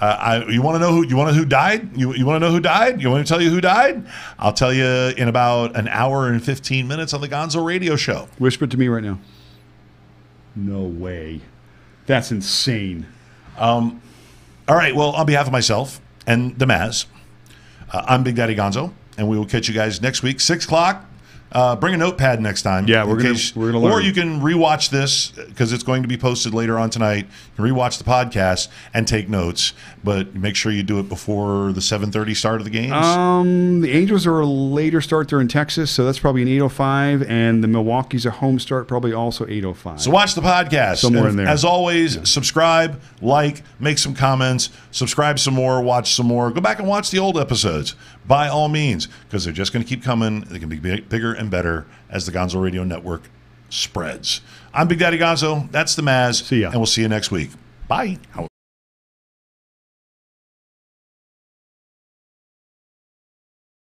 [SPEAKER 1] You want to know who died? You want to know who died? You want me to tell you who died? I'll tell you in about an hour and 15 minutes on the Gonzo Radio Show.
[SPEAKER 2] Whisper it to me right now. No way. That's insane.
[SPEAKER 1] All right. Well, on behalf of myself and the Mazz, I'm Big Daddy Gonzo. And we will catch you guys next week, 6 o'clock, Bring a notepad next time.
[SPEAKER 2] Yeah, we're gonna learn.
[SPEAKER 1] Or you can rewatch this because it's going to be posted later on tonight. You can rewatch the podcast and take notes, but make sure you do it before the 7:30 start of the games.
[SPEAKER 2] The Angels are a later start. They're in Texas, so that's probably an 8:05, and the Milwaukee's a home start, probably also 8:05.
[SPEAKER 1] So watch the podcast.
[SPEAKER 2] Somewhere in there.
[SPEAKER 1] As always, subscribe, like, make some comments, subscribe some more, watch some more. Go back and watch the old episodes by all means, because they're just going to keep coming. They can be bigger and better as the Gonzo Radio Network spreads. I'm Big Daddy Gonzo. That's the Mazz.
[SPEAKER 2] See ya.
[SPEAKER 1] And we'll see you next week. Bye.